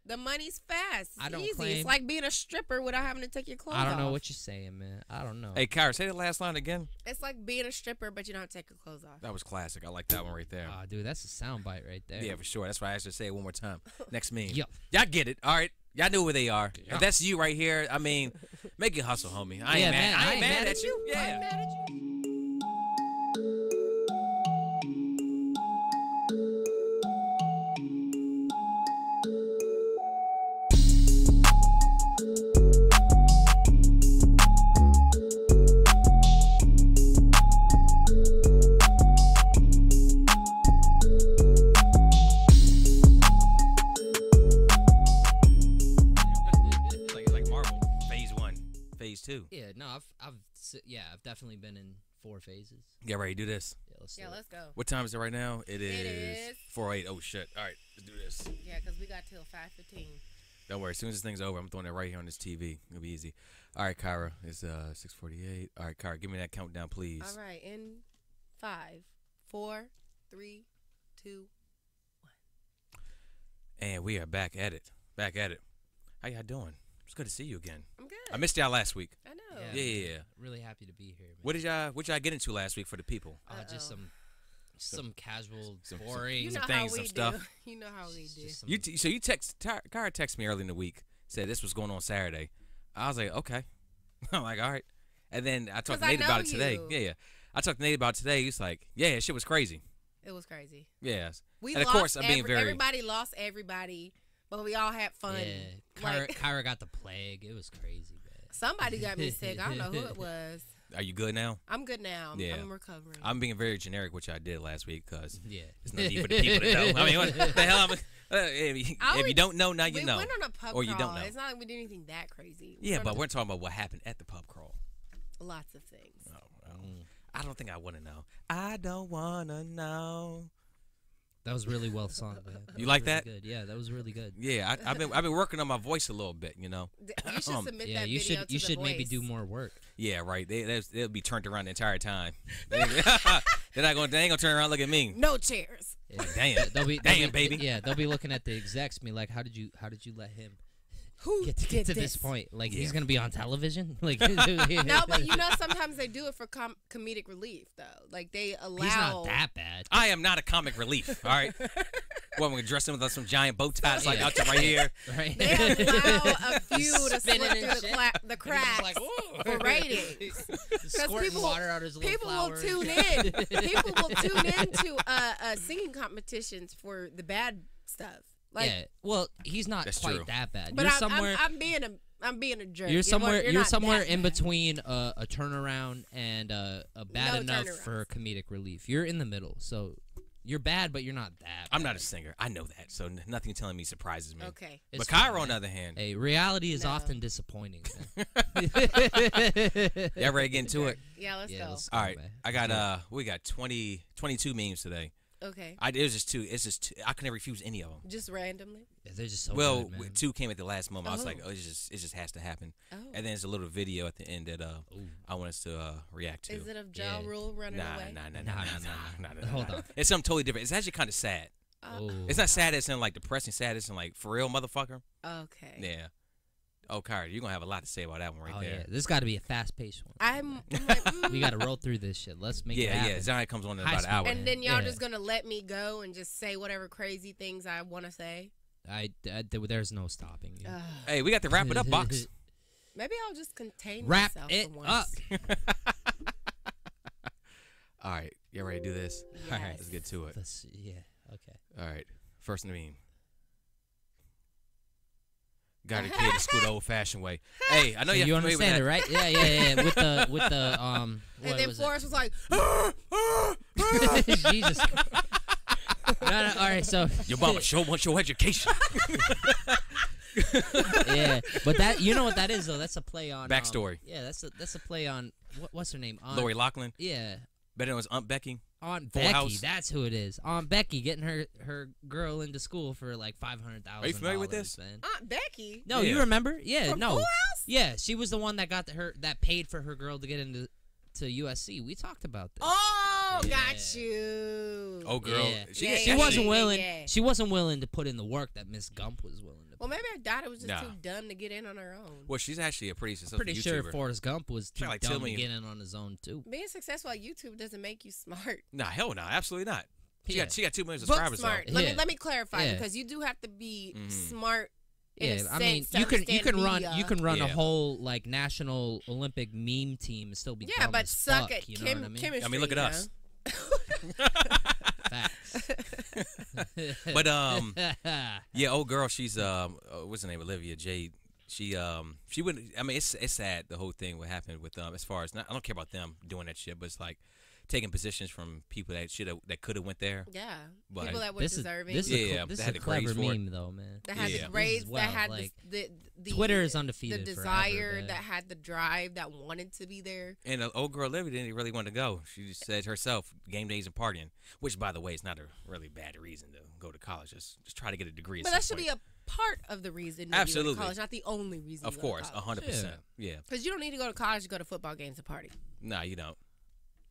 The money's fast. I don't easy. claim- It's like being a stripper without having to take your clothes off. I don't know what you're saying, man. I don't know. Hey, Kyra, say the last line again. It's like being a stripper, but you don't have to take your clothes off. That was classic. I like that one right there. Oh, dude, that's a soundbite right there. Yeah, for sure. That's why I asked her to say it one more time. Next meme. Yup. Y'all get it. All right. Y'all know where they are. Yeah. If that's you right here, I mean, make it hustle, homie. I ain't Yeah, mad. man, I ain't mad at you. I ain't Yeah. mad at you. It's like Marvel. Phase 1. Phase 2. Yeah, no, I've definitely been in 4 phases. Get ready to do this. Yeah, let's do Yeah, it. let's go. What time is it right now? It is is 4:08. Oh, shit. All right. Let's do this. Yeah, because we got till 5:15. Don't worry. As soon as this thing's over, I'm throwing it right here on this TV. It'll be easy. All right, Kyra. It's 6:48. All right, Kyra, give me that countdown, please. All right, in 5, 4, 3, 2. And we are back at it. Back at it. How y'all doing? It's good to see you again. I'm good. I missed y'all last week. I know. Yeah. Really happy to be here, man. What y'all get into last week for the people? Just some casual, some- boring. You know some how things, we some do. stuff. You know how we just do. some- So you Kyra texted me early in the week, said this was going on Saturday. I was like, okay. I'm like, all right. And then I talked 'Cause to I Nate about know it today. you. Yeah. I talked to Nate about it today. He's like, yeah, shit was crazy. It was crazy. Yes. We And of lost course, I'm being very. everybody lost everybody, but we all had fun. Yeah, Like, Kyra got the plague. It was crazy, man. somebody got me sick. I don't know who it was. Are you good now? I'm good now. Yeah. I'm recovering. I'm being very generic, which I did last week, because Yeah. there's no need for the people to know. I mean, what the hell? If you don't know, now you we know. went on a pub Or crawl. you don't know. It's not like we did anything that crazy. Yeah, but we're talking about what happened at the pub crawl. lots of things. Oh, well, I don't think I want to know. I don't want to know. That was really well sung, man. You was like really that? Good. Yeah, that was really good. Yeah, I've been working on my voice a little bit, you know. You should submit Yeah, that you video should to you The should maybe Voice. do more work. Yeah, right. They'll be turned around the entire time. They're not going. They ain't gonna turn around and look at me. No chairs. Yeah. Damn. They'll be, baby. Yeah, they'll be looking at the execs, and be like, how did you let him Who get did to this point? Like Yeah. he's gonna be on television? Like No, but you know sometimes they do it for comedic relief though. Like they allow. he's not that bad. I am not a comic relief. All right. Well, I'm gonna dress him with some giant bow ties like Yeah. out to right here. Right? They allow a few to slip Spinning and through shit. the cracks Like, "Whoa." for ratings. Squirting people- water out his little People will flowers. tune in. People will tune into singing competitions for the bad stuff. Like, yeah. Well, he's not That's quite true. that bad. but You're I'm, somewhere. I'm being a jerk. You're somewhere. You're You're not somewhere that in bad. between a turnaround and a bad No enough turnarounds. for comedic relief. You're in the middle, so you're bad, but you're not that. I'm bad. not a singer. I know that, so nothing telling me surprises me. Okay. It's But Kyra, fine, on the man. other hand, Hey, reality is No. often disappointing. y'all ready to get into it? Yeah, let's Yeah, go. let's go, All right. man. I got we got 22 memes today. Okay. It was just two. It's just two. I couldn't refuse any of them. Just randomly. Yeah, they're just so Well, good, man. two came at the last moment. I was like, Oh. it just has to happen. Oh. And then there's a little video at the end that Ooh. I want us to react to. Is it of Yeah. Ja Rule running Nah, away? nah. Hold on. It's something totally different. It's actually kind of sad. Oh. It's not sad as in like depressing. Sad as in like for real, motherfucker. Okay. Yeah. Oh, Kyra, you're gonna have a lot to say about that one right Oh there. yeah, this got to be a fast-paced one. I'm like, We got to roll through this shit. Let's make it Yeah, happen. yeah. Zion comes on in High about an speed. hour. and then y'all Yeah. just gonna let me go and just say whatever crazy things I want to say. There's no stopping you. Hey, we got to wrap it up, box. Maybe I'll just contain Wrap myself it for up. once. All right, you ready to do this? All right. Let's get to it. Yeah. Okay. All right, first meme. Got a kid to school the old-fashioned way. Hey, I know So you're you familiar with understand that. it, right? Yeah. With the And what then was Forrest was like, it? Jesus. No, all right. So Your mama sure wants your education. yeah, but that you know what that is though? That's a play on Backstory. Yeah, that's a play on what's her name? On, Lori Loughlin. Yeah, Better known as Aunt Becky. Aunt Full Becky. House. That's who it is. Aunt Becky getting her girl into school for like $500,000. Are you familiar with this? Man. Aunt Becky. No, Yeah. you remember? Yeah, From no. Full House? Yeah, she was the one that paid for her girl to get into USC. We talked about this. Oh, Oh, Yeah. got you. Oh, girl. Yeah. She, Yeah, She yeah, wasn't yeah, willing. yeah. She wasn't willing to put in the work that Miss Gump was willing to. Well, maybe her daughter was just Nah. too dumb to get in on her own. Well, she's actually a pretty successful Pretty sure YouTuber. Forrest Gump was too got like 2 dumb to million. get in on his own too. Being successful at YouTube doesn't make you smart. Nah, hell no. Absolutely not. Yeah. She got 2 million Book subscribers, smart. though. Yeah. Let me clarify Yeah. because you do have to be Mhm. smart. In a Yeah, I mean, sense to you understand can run media. a Yeah. whole like national Olympic meme team and still be Yeah, dumb but as suck fuck, at you know what I mean? chemistry. I mean, look at you us. Facts. But yeah, old girl, she's what's her name? Olivia Jade. She wouldn't. I mean, it's sad the whole thing what happened with as far as I don't care about them doing that shit, but it's like taking positions from people that could have went there. Yeah, But people that were this is deserving. this is Yeah, a, this they is had a the grades clever for it. meme though, man. that had Yeah. the grades, This is that had wild, like, the Twitter is the undefeated desire, forever, that man. had the drive, that wanted to be there. And the old girl Olivia didn't really want to go. She just said herself, game days and partying, which by the way is not a really bad reason to go to college. Just try to get a degree. But that should be a part of the reason. Absolutely. You go to college, not the only reason. Of course, 100%. Yeah. Because you don't need to go to college to go to football games and party. Nah, you don't.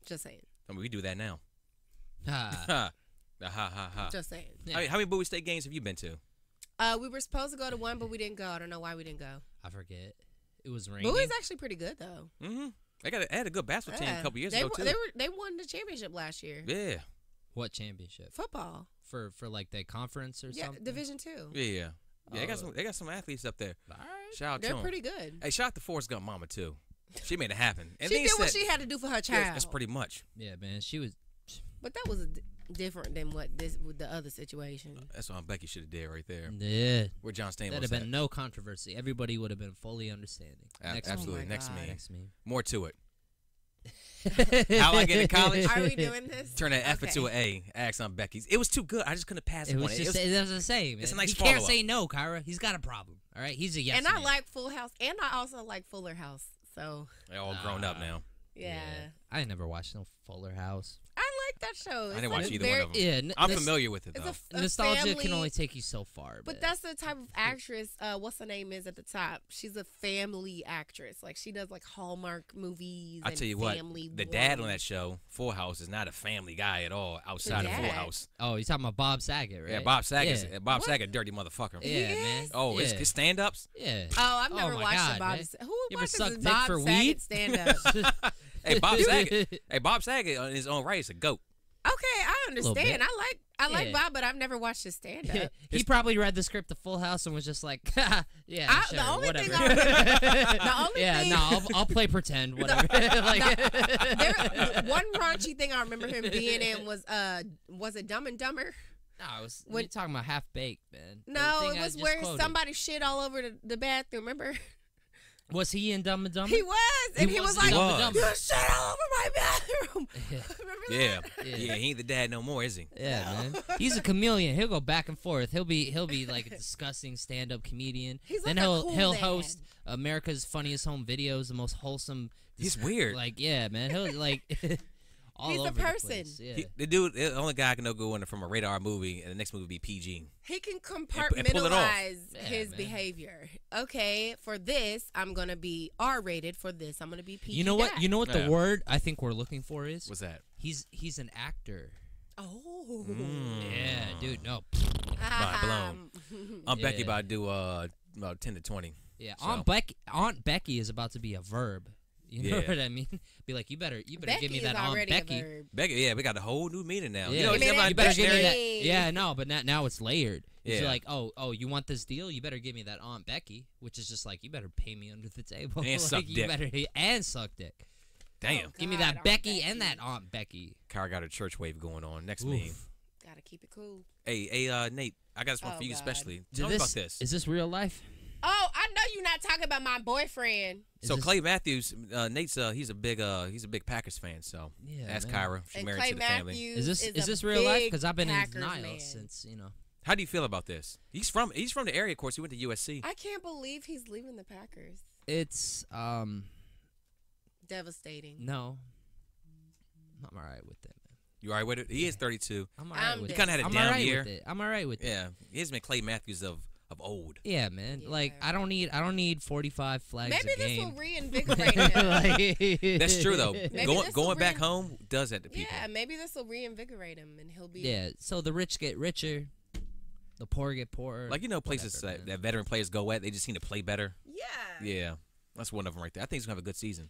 Just saying. I mean, we do that now. Ha. Ha ha ha ha. Just saying. Yeah. How many Bowie State games have you been to? We were supposed to go to one, but we didn't go. I don't know why we didn't go. I forget. It was raining. Bowie's actually pretty good though. Mm-hmm. They had a good basketball team a couple years they ago were- too. They won the championship last year. Yeah, What championship? Football. For like the conference or Yeah, something? Division 2. yeah. They got Oh. some athletes up there. All right. Shout out to They're them. pretty good. Hey, shout out to Forrest Gump mama too. She made it happen. And She then did what said- she had to do for her Yeah, child. that's pretty much. Yeah, man. She was. But that was different than what this with the other situation. That's what Becky should have did right there. Yeah. Where John Stamos That'd have at. been no controversy. Everybody would have been fully understanding. Next Absolutely. Oh my Next God. meme. Next meme. More to it. How I get to college? Are we doing this? Turn that F Okay. into an A. Ask on Becky's. It was too good. I just couldn't pass It it was on just it was the same. it's a man. nice He can't follow-up. say no, Kyra. He's got a problem. All right, he's a yes. And I man. like Full House, and I also like Fuller House. So They're all grown up now. yeah, I never watched no Fuller House. I like that show. didn't watch like either one of them. Yeah, I'm familiar with it It's though. a nostalgia family, can only take you so far. But man. that's the type of actress. What's her name is at the top? She's a family actress. Like she does like Hallmark movies. I and tell you what, family the dad on ones. that show, Full House, is not a family guy at all outside of Full dad. House. Oh, you're talking about Bob Saget, right? Yeah, Bob Saget. Yeah, Bob What? Saget, dirty motherfucker. yeah He man. is? Oh, yeah. his stand-ups. yeah. Oh, I've never my watched God, a Bob. man. Who You ever watches suck a dick Bob for Saget weed? stand up? Hey, Bob Saget. Hey, Bob Saget on his own right is a goat. Okay, I Little bit. understand. I like Yeah. Bob, but I've never watched his stand up. He probably read the script of Full House and was just like, yeah, The sure, only whatever. thing I remember- the only yeah, thing- no, I'll play pretend, whatever. One raunchy thing I remember him being in was it Dumb and Dumber? No, I was When- you're talking about Half Baked, man. The No, thing it I was just where quoted. somebody shit all over the bathroom. Remember? Was he in Dumb and Dumber? He was, and he was like, Dumb and was. Dumber. "You shit all over my bathroom." Yeah. Remember Yeah. that? Yeah, he ain't the dad no more, is he? Yeah, man. He's a chameleon. He'll go back and forth. He'll be like a disgusting stand-up comedian. He's then like a he'll cool he'll dad. host America's Funniest Home Videos, the most wholesome. He's weird. Like yeah, man. He'll like all He's a over person. The place. Yeah. The dude, the only guy I can know go in from a radar movie, and the next movie be PG. He can pull it off. compartmentalize Yeah, his man. behavior. Okay, for this, I'm gonna be R-rated. For this, I'm gonna be PG. You know what? You know what Yeah. the word I think we're looking for is? What's that? He's an actor. Oh. Yeah, dude. No. Mind blown. I'm Becky Yeah. about to do about 10 to 20. Yeah, So- Aunt Becky is about to be a verb. You know Yeah. what I mean? Be like, you better Becky give me is that Aunt already Becky. a verb. Becky, yeah, we got a whole new meaning now. Yeah, You know, Give me it's that you better give me that. Becky. Yeah, no, but now it's layered. It's Yeah. like, oh, you want this deal? You better give me that Aunt Becky, which is just like, you better pay me under the table. And like, suck you dick. better and suck dick. Damn. Oh, Give me God, that Aunt Becky and Becky. that Aunt Becky. Kara got a church wave going on. Next Oof. meme. Gotta keep it cool. Hey, Nate, I got this one Oh, for you God. especially. Did Tell me about this. Is this real life? Oh, I know you're not talking about my boyfriend. Is So this- Clay Matthews, Nate's he's a big Packers fan. So Yeah, ask man. Kyra. She's And married Clay to the family. Matthews Is a this real life? big Because I've been Packers in denial man. since How do you feel about this? He's from the area, of course. He went to USC. I can't believe he's leaving the Packers. it's Devastating. no. I'm alright with it, man. You alright with it? He is 32. I'm alright I'm with He it. kinda had a I'm down alright year. with it. I'm alright with it. Yeah, he has been Clay Matthews of of old. Yeah, man. Like Yeah. I don't need 45 flags Maybe a this game. will reinvigorate him. That's true though. Maybe Going this will going back home does that to people. Yeah, maybe this will reinvigorate him, and he'll be. Yeah. So the rich get richer, the poor get poorer. Like places whatever, man. that veteran players go at, they just seem to play better. Yeah. Yeah, that's one of them right there. I think he's gonna have a good season.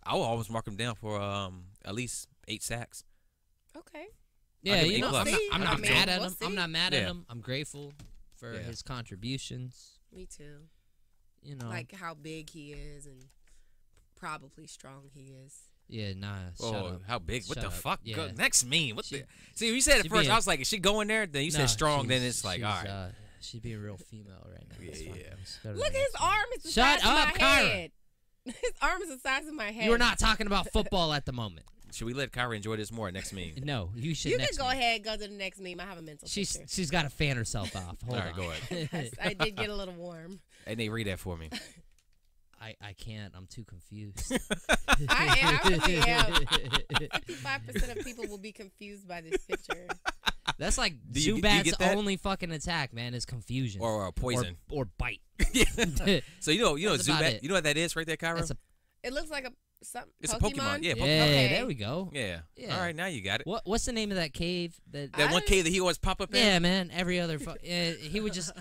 I will always mark him down for at least 8 sacks. Okay. Yeah, give him you A+. know, I'm not I mean, mad at we'll him. I'm see. not mad at Yeah. him. I'm grateful for Yeah. his contributions. Me too. You know, Like how big he is, and probably strong he is. yeah, nah. Oh, shut up. how big? What Shut the up. fuck? Yeah. Next meme. What She- the? See, you said it she first. being- I was like, is she going there? Then you Nah, said strong. Then she's- it's like, she's, all right. She's being real female right now. Yeah, It's fine. yeah. Let's go to the Look, next his one. arm is the Shut size of up, my Kyra. head. His arm is the size of my head. You are not talking about football at the moment. Should we let Kyra enjoy this more next meme? No, you should. You can next go meme. ahead, go to the next meme. I have a mental picture. She's got to fan herself off. Hold All right, on. go ahead. Yes, I did get a little warm. Hey, Nate, read that for me. I can't. I'm too confused. I really am. 55% of people will be confused by this picture. That's like Do you Zubat's get that? only fucking attack, man, is confusion Or poison. or bite. So you know That's about Zubat. it. You know what that is right there, Kyra? That's a It looks like It's a Pokemon. Pokemon. Yeah, yeah. Pokemon. Okay. There we go. Yeah. Yeah. All right, now you got it. What's the name of that cave? That That one I- cave that he always pop up in. yeah, man. Every other he would just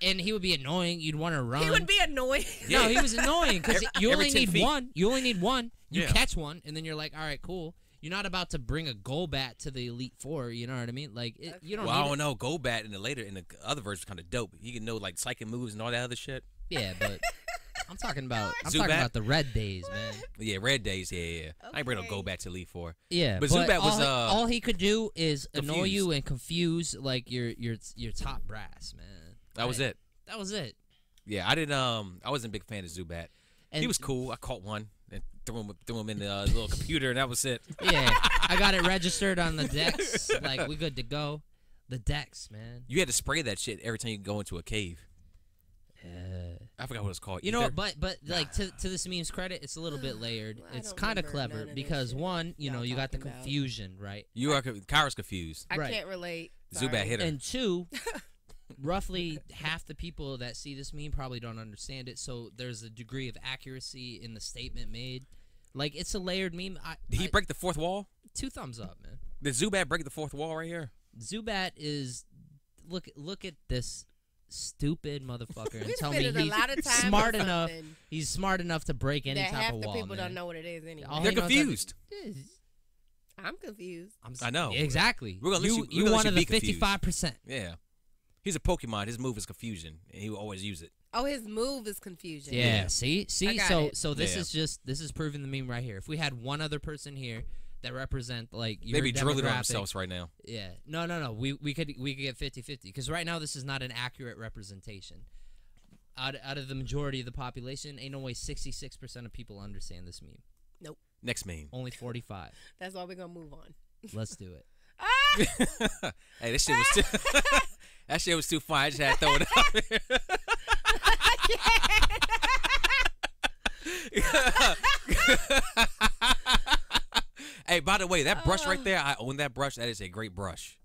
and he would be annoying. You'd want to run. He would be annoying. Yeah. No, he was annoying because you every only 10 need feet. one. You only need one. You Yeah. catch one, and then you're like, all right, cool. You're not about to bring a Golbat to the Elite Four. You know what I mean? Like, you don't Well, I need don't know. Golbat in the other version kind of dope. He can know like psychic moves and all that other shit. Yeah, but I'm talking about Zubat? the red days, man. Yeah, Red Days. Yeah. I ain't bring no Okay. Golbat to Elite Four. Yeah, But Zubat was, all he could do is annoy confused. you and confuse like your top brass, man. That was it. That was it. Yeah, I didn't. I wasn't a big fan of Zubat. And He was cool. I caught one and threw him in the little computer, and that was it. Yeah, I got it registered on the decks. Like we good to go. The decks, man. You had to spray that shit every time you go into a cave. Yeah. I forgot what it's called. You know Ether? what? But like to this meme's credit, it's a little bit layered. I It's don't kind of remember clever none of because this shit one, you know, y'all you got the talking about. confusion, right? You are Kyra's confused. I Right. can't relate. Zubat Sorry. hit her. And two, roughly half the people that see this meme probably don't understand it. So there's a degree of accuracy in the statement made. Like it's a layered meme. Did he break the fourth wall? 2 thumbs up, man. Did Zubat break the fourth wall right here? Zubat is look at this stupid motherfucker and We tell me spent a he's lot of time smart on enough. something He's smart enough to break any that type half of the wall. people man. don't know what it is anyway. All They're he knows confused. I'm confused. I know. Exactly. We're gonna let you you- we're gonna let one you of the be confused. 55%. Yeah. He's a Pokemon. His move is confusion, and he will always use it. Oh, his move is confusion. Yeah. Yeah. See. I got So it. so this Yeah. this is proving the meme right here. If we had one other person here that represent like your They be drilling on demographic- themselves right now. Yeah. No. We could get 50-50 because right now this is not an accurate representation. Out of the majority of the population, ain't no way 66% of people understand this meme. Next meme. Only 45. That's why we're gonna move on. Let's do it. Hey, this shit was too. That shit was too fun. I just had to throw it out there. Hey, by the way, that brush right there, I own that brush. That is a great brush.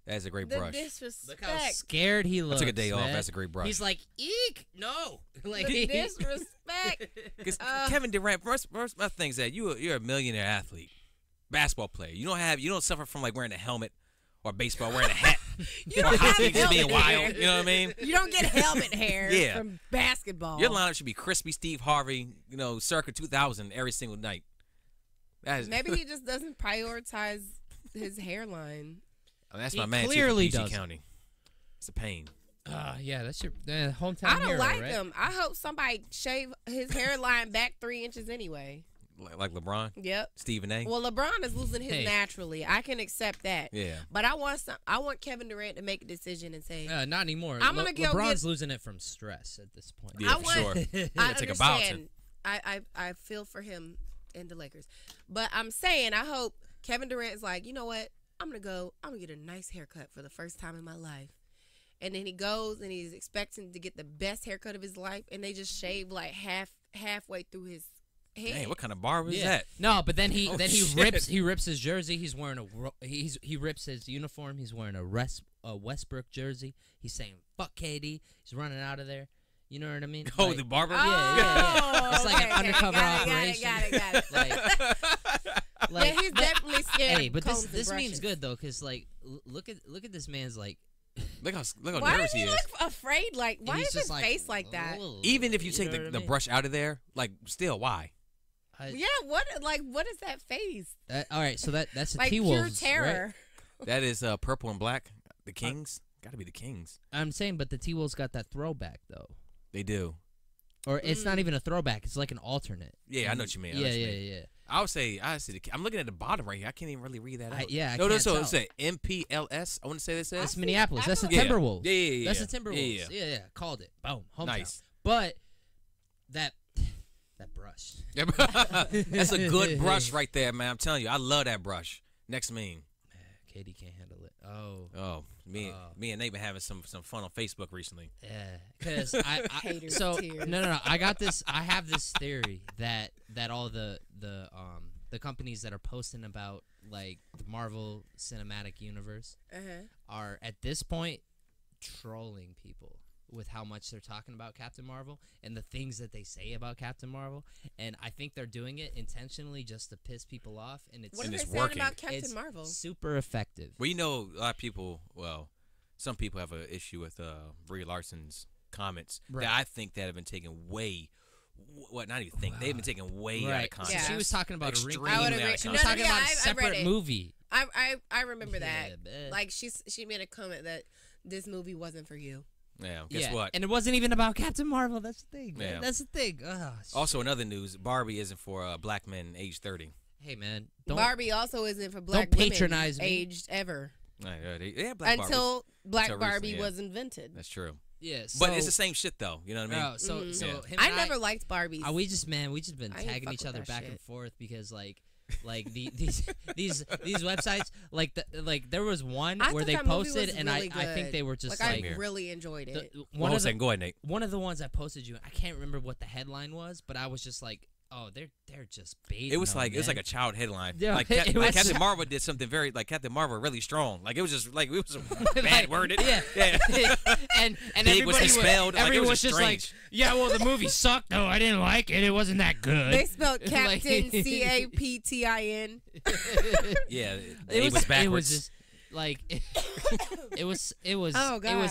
That is a great The brush. disrespect. Look how scared he I looks. took a day off. man. That's a great brush. He's like, eek, no. Like, The disrespect. Because Uh, Kevin Durant, first my thing's that you're a millionaire athlete, basketball player. You don't suffer from like wearing a helmet or baseball, wearing a hat, You or don't have hockey just being helmet wild. hair. You know what I mean? You don't get helmet hair Yeah. from basketball. Your lineup should be Crispy, Steve Harvey, circa 2000 every single night. That is, Maybe he just doesn't prioritize his hairline. that's He my man. clearly too, from PG doesn't. County. It's a pain. yeah, that's your hometown I don't hero, like right? him. I hope somebody shave his hairline back 3 inches anyway. Like LeBron, Yep. Stephen A. Well, LeBron is losing his Hey. naturally. I can accept that. Yeah. But I want Kevin Durant to make a decision and say, Not anymore. I'm gonna go LeBron's get- losing it from stress at this point. Yeah, I for want- sure. I Yeah, take a bow, understand. I feel for him and the Lakers. But I'm saying I hope Kevin Durant is like, you know what? I'm gonna get a nice haircut for the first time in my life. And then he goes and he's expecting to get the best haircut of his life, and they just shave like halfway through his head. Dang, what kind of barber is Yeah. that? No, but then Oh, he shit. rips his jersey. He's wearing he rips his uniform. He's wearing a a Westbrook jersey. He's saying fuck KD. He's running out of there. You know what I mean? Oh, Like, the barber. Yeah. It's like an undercover got operation. Got it. Like, Yeah, he's definitely scared. hey, but combs this and meme's brushes. good though, cause like look at this man's like. Look how Why nervous does he he is. look afraid? Like, why he's is just his like, face like that? "Ugh," Even if you take know what I the mean? brush out of there, like still, why? Yeah, what is that face? All right, so that's the Like pure T-Wolves, terror. right? That is purple and black. The Kings. Got to be the Kings. I'm saying, but the T-Wolves got that throwback though, They do. or it's not even a throwback. It's like an alternate. Yeah, I know what you mean. I know Yeah, what you yeah, mean. yeah. I would say, I'm looking at the bottom right here. I can't even really read that out. I no, can't so tell. it's a MPLS. I want to say this It's is. Minneapolis. That's the Yeah. Timberwolves. Yeah. That's the Timberwolves. Yeah. Yeah. Called it. Boom. Hometown. Nice. But that brush. That's a good brush right there, man. I'm telling you, I love that brush. Next meme. Katie can't handle it. Oh. Oh, me and Nate been having some fun on Facebook recently. Yeah. Because I Haters' so tears. no. I have this theory that all the companies that are posting about like the Marvel Cinematic Universe are at this point trolling people with how much they're talking about Captain Marvel and the things that they say about Captain Marvel, and I think they're doing it intentionally just to piss people off, and it's What are And they it's saying working. about Captain it's Marvel? super effective. Well, you know, a lot of people. Well, some people have an issue with Brie Larson's comments Right. that I think that have been taken way. What? Not even think they've been taken way out of Right. context. She was talking about a ring. Extremely I would out agree. of She No, was no, talking yeah, about a I read separate it. movie. I remember that. Yeah, bet. Like she made a comment that this movie wasn't for you. Yeah. Guess what? And it wasn't even about Captain Marvel. That's the thing. Yeah. That's the thing. Ugh, Also, in other news, Barbie isn't for black men age 30. hey man, don't Barbie also isn't for black patronize women me. aged ever Yeah, black Barbies. until Black Until Barbie recently, yeah. was invented. That's true. Yeah, But it's the same shit, though. You know what I mean? So Mhm. so Yeah. him I and never liked Barbies. we just been I ain't tagging fuck each with other that back shit. and forth because like these websites like there was one I where thought they that movie posted was and really I think good. they were just like like, I really enjoyed it. one of the Go ahead, Nate. one of the ones I posted you. I can't remember what the headline was, but I was just like, oh, they're just baiting. It was them, like man. a child headline. Yeah, like, it like was- Captain Marvel did something very Captain Marvel really strong. Like it was just like it was bad worded. Yeah. yeah. and Big was everybody misspelled, like, it everyone was was just just like, strange. yeah, well, the movie sucked. No, I didn't like it. It wasn't that good. They spelled Like- Captain Captin. Yeah, it was It backwards. was just like it was Oh, it was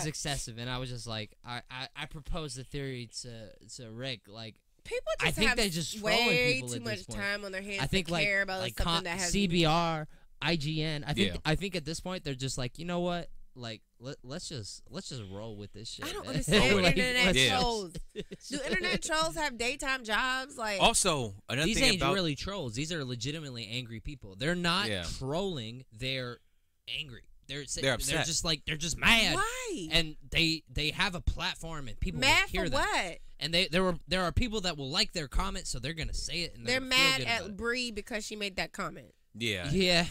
God. excessive, and I was just like, I proposed the theory to Rick, like. People I just think have they're just trolling way people too at this much point. time on their hands I think to like care about something that has CBR, IGN. Yeah. I think at this point they're just like, you know what? Like let's just roll with this shit. I don't man. understand Like, internet let's Yeah. trolls. just- Do internet trolls have daytime jobs? Like, Also, another These thing ain't about really trolls. These are legitimately angry people. They're not Yeah. trolling. They're angry. They're upset. just like they're just mad. why? And they have a platform and people Mad will hear for them. what? And there are people that will like their comment, so they're gonna say it. And They're gonna feel mad good about at it. Brie because she made that comment. yeah. Yeah.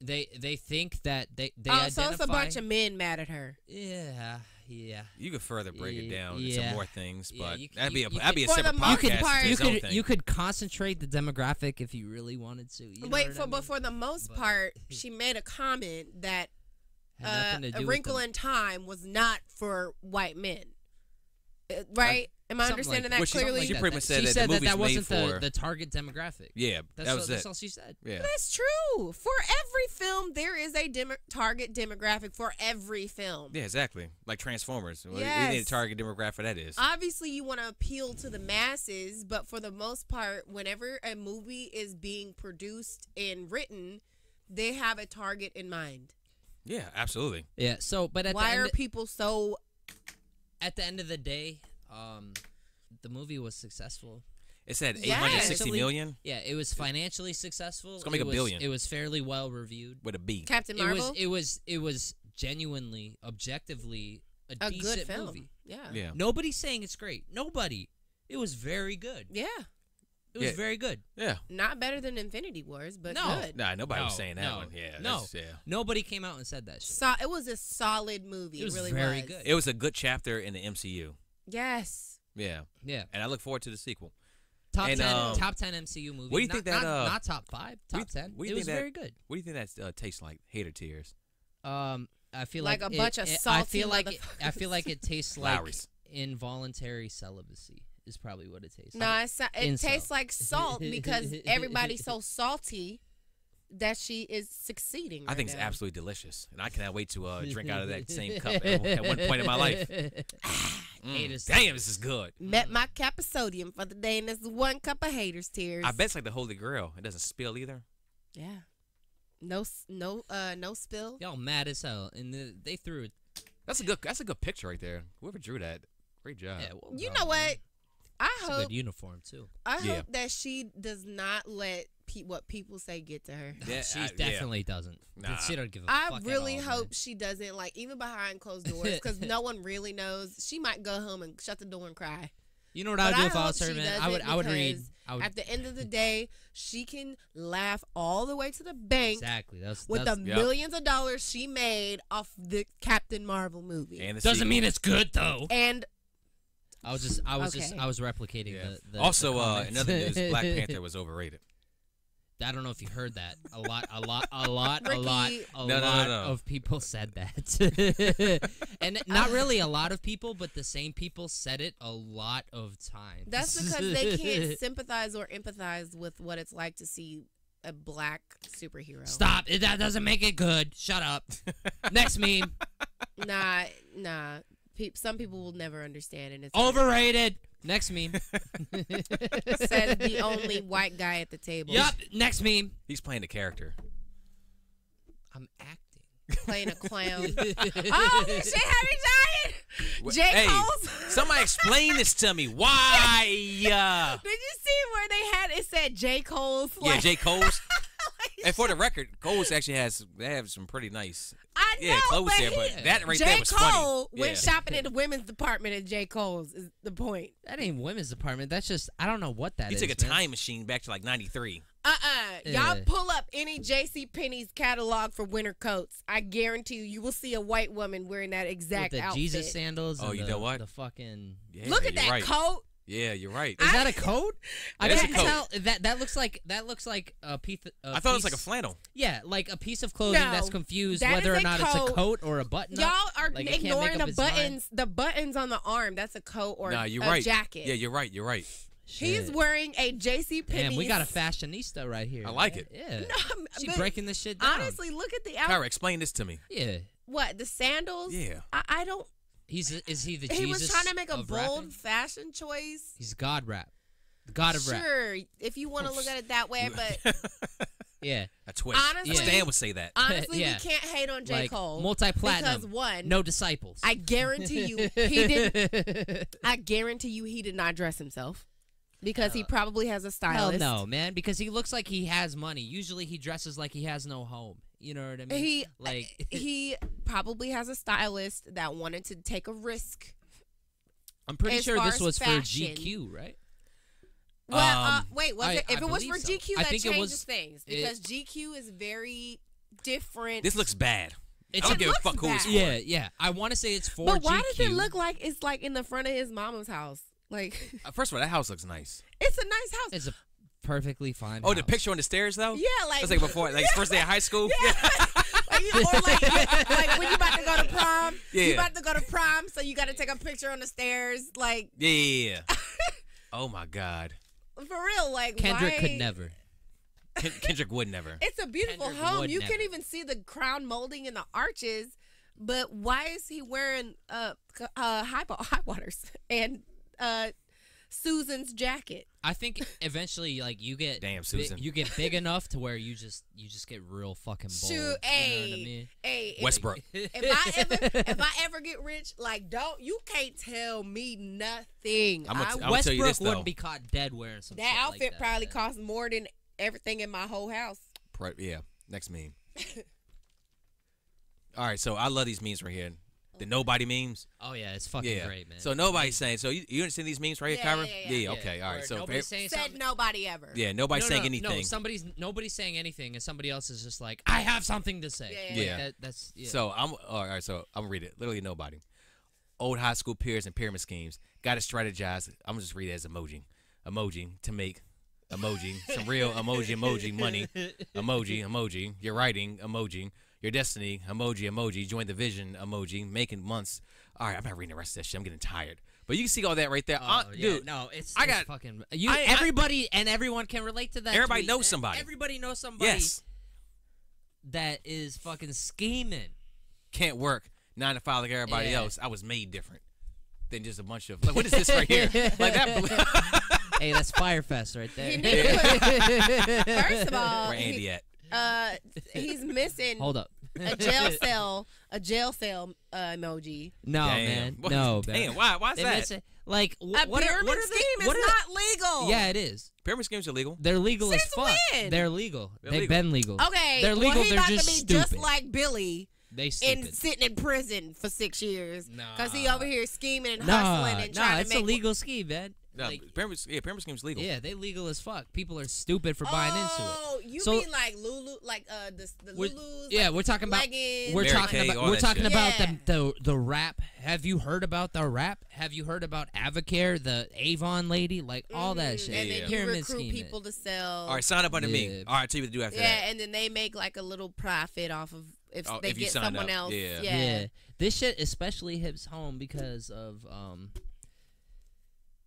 They think that they Oh, identify. so it's a bunch of men mad at her. yeah. You could further break it down into Yeah. more things, Yeah, but you- that'd be you that'd be a For the separate most podcast. part- to You its own could thing. you could concentrate the demographic if you really wanted to. You know Wait, what I mean? but for the most But- part, she made a comment that Had nothing to A do Wrinkle with in Time was not for white men. Right? Am I something understanding like that Well, she- clearly? she pretty much said she that said the that movie's wasn't made for- the target demographic. Yeah, that was that's it. all she said. Yeah. That's true. For every film, there is a target demographic for every film. Yeah, exactly. Like Transformers. We need Yes. a target demographic for that is. Obviously, you want to appeal to the masses, but for the most part, whenever a movie is being produced and written, they have a target in mind. Yeah, absolutely. Yeah. So, but Why are people so? at the end of the day, the movie was successful. It said Yes. 860 Actually- million Yeah, it was financially successful. It's gonna make It a was- billion. It was fairly well reviewed. with a B. Captain Marvel, It was genuinely, objectively a a decent good film. movie. Yeah. Yeah. Nobody's saying it's great. Nobody. It was very good. Yeah. It was Yeah. very good. Yeah. Not better than Infinity Wars, but No. good. Nah, nobody was No, saying that no, one. Yeah. no. that's- Yeah. Nobody came out and said that shit. So it was a solid movie. It was really very was. good. It was a good chapter in the MCU. Yes. Yeah. Yeah. And I look forward to the sequel. Top And, 10 top 10 MCU movie. what do you not, think that, not top 5, top 10. what do you It was think that- very good. What do you think that tastes like? Hater tears. I feel like like a bunch of salty I feel like motherfuckers. it tastes like Lowry's. involuntary celibacy is probably what it tastes No, like. it tastes like salt because everybody's so salty that she is succeeding. I think right it's now. absolutely delicious, and I cannot wait to drink out of that same cup at one point in my life. Damn, this is good. Met my capsodium for the day, and this is 1 cup of haters tears. I bet it's like the Holy Grail. It doesn't spill either. Yeah. No spill. Y'all mad as hell, and they threw it. That's a good picture right there. Whoever drew that, great job. Yeah, well You done, know what? man. I It's a hope good uniform too. I Yeah. hope that she does not let what people say get to her. Yeah, She yeah. definitely doesn't. Nah. She don't give a I fuck really at all, hope man. she doesn't, like, even behind closed doors, because no one really knows. She might go home and shut the door and cry. You know what But I would do I if I hope was her, she man? doesn't I would read. because I would At the end of the day, she can laugh all the way to the bank exactly. That's with the Yep. millions of dollars she made off the Captain Marvel movie. And the doesn't sequel. mean it's good though. And I was Okay. replicating Yeah. the Also, the comments. in other news, Black Panther was overrated. I don't know if you heard that. A lot Ricky- No. of people said that. And not really a lot of people, but the same people said it a lot of times. that's because they can't sympathize or empathize with what it's like to see a black superhero. Stop. That doesn't make it good. Shut up. Next meme. Nah. Some people will never understand, and it's Overrated. Next meme. says the only white guy at the table. Yup. Next meme. He's playing the character. I'm acting. Playing a clown. Oh, this shit had me dying. J. Hey, Cole's. somebody explain this to me. Why? Did you see where it said J. Cole's? Yeah, J. Cole's. And for the record, Cole's actually have some pretty nice I know, clothes there, but but that right J. there was Cole funny. went shopping in the women's department at J. Cole's is the point. That ain't women's department. That's just I don't know what that He is. took a man. time machine back to like 93. Y'all Yeah. pull up any J.C. Penney's catalog for winter coats. I guarantee you will see a white woman wearing that With exact the outfit. Jesus sandals. Oh, and you the, know what? The fucking. Yeah, Look at you're that right. coat. Yeah, you're right. Is that a coat? I That is a can't coat. tell. That looks like a piece. I thought it was like a flannel. Yeah, like a piece of clothing No, that's confused that whether is or a not it's a coat. coat or a button. Y'all are Like, it can't ignoring make up the its mind. buttons. The buttons on the arm. That's a coat or Nah, you're a right. jacket. Yeah, you're right. You're right. He's Shit. wearing a J.C. Penney's. Damn, we got a fashionista right here. I like man. it. Yeah. No, She but breaking this shit down. honestly, look at the outfit. Kyra, explain this to me. Yeah. What, the sandals? Yeah. I don't. Is he the Jesus? He was trying to make a of bold rapping? fashion choice. He's God rap. The God of rap. Sure, if you want to look at it that way, but Yeah. A twist. Honestly- Stan would say that. honestly, Yeah. we can't hate on J. Like Cole multi-platinum. because one, No disciples. I guarantee you he did. I guarantee you he did not dress himself because he probably has a Hell stylist. no, man. Because he looks like he has money. Usually he dresses like he has no home. You know what I mean? He like he probably has a stylist that wanted to take a risk. I'm pretty as sure far this as was fashion. for GQ, right? Well, wait, was it? I If it was for believe so. GQ, I that think it changes was- things it- because GQ is very different. This looks bad. It's I don't it give a looks fuck who it's bad. for. Yeah, yeah. I want to say it's for but why GQ. does it look like it's like in the front of his mama's house? Like First of all, that house looks nice. it's a nice house. It's a perfectly fine. Oh, the house. picture on the stairs though? Yeah, like That's like before, like his first day of high school. or like when you about to go to prom. Yeah. You about to go to prom, so you got to take a picture on the stairs. Like Yeah. Oh my God. for real, like Kendrick why? could never. Kendrick would never. It's a beautiful Kendrick home. would You never. can even see the crown molding in the arches. But why is he wearing high waters and Susan's jacket? I think eventually, like you get Damn, Susan. you get big enough to where you just get real fucking bold. Shoot, you know what I hey, mean? hey, Westbrook. if I ever get rich, like you can't tell me nothing. I'm gonna tell you Westbrook this, though. wouldn't be caught dead wearing some That shit outfit like that, probably man. cost more than everything in my whole house. Yeah. Next meme. All right, so I love these memes right here. The nobody memes. Oh yeah, it's fucking Yeah. great, man. So nobody's saying. So you understand these memes right here, Yeah, Kyra? yeah. Okay. All right. Where So nobody's saying Said something. nobody ever. yeah, nobody's saying anything. No, nobody's saying anything, and somebody else is just like, I have something to say. Yeah, Like, yeah. that's yeah. So all right. So I'm gonna read it. Literally nobody. Old high school peers and pyramid schemes. Got to strategize. I'm gonna just read it as emoji to make emoji some real emoji money. Emoji. You're writing emoji. your destiny emoji. Join the vision emoji. Making months. All right, I'm not reading the rest of that shit. I'm getting tired. But you can see all that right there. Dude, no, it's fucking. Everybody and everyone can relate to that. Everybody tweet. knows somebody. Everybody knows somebody. Yes. That is fucking scheming. Can't work 9 to 5 like everybody else. I was made different than just a bunch of. Like, what is this right here? Like that. Hey, that's Firefest right there. First of all, where Andy at? He's missing. Hold up. a jail cell emoji. No, man. No, man. Damn, why is that? Like, a pyramid scheme is not legal. Yeah, it is. Pyramid schemes are legal. They're legal Since as fuck. when? They're legal. They're They've legal. been legal. Okay, They're legal. Well, he they're about just to be stupid. just like Billy. They stupid. And sitting in prison for 6 years. Nah. Because he over here scheming and hustling and trying to it's make a legal scheme, man. No, Like, pyramid scheme's legal. yeah, they legal as fuck. People are stupid for buying into it. Oh, you So- mean like Lulu, like the We're- Lulus? Yeah, like we're talking about leggings? we're Mary talking Kay, about all we're that talking shit. about Yeah. the rap. Have you heard about the rap? Have you heard about Avocare, the Avon lady, like all that shit? And then Yeah. you Pyramid recruit scheme, people to sell. All right, sign up under Yeah. me. All right, I'll tell you what to do after Yeah, that. and then they make like a little profit off of if they if you get sign someone up. else. Yeah. Yeah. This shit especially hits home because of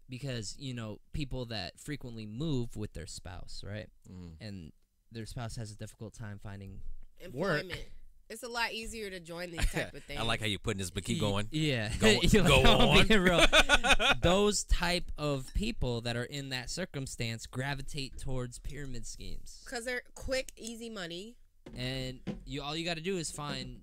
because people that frequently move with their spouse, right? And their spouse has a difficult time finding Employment. work. It's a lot easier to join these type of things. I like how you're putting this, but keep going. Yeah. Go- You're go "I'm on." being real." Those type of people that are in that circumstance gravitate towards pyramid schemes. Because they're quick, easy money. And all you got to do is find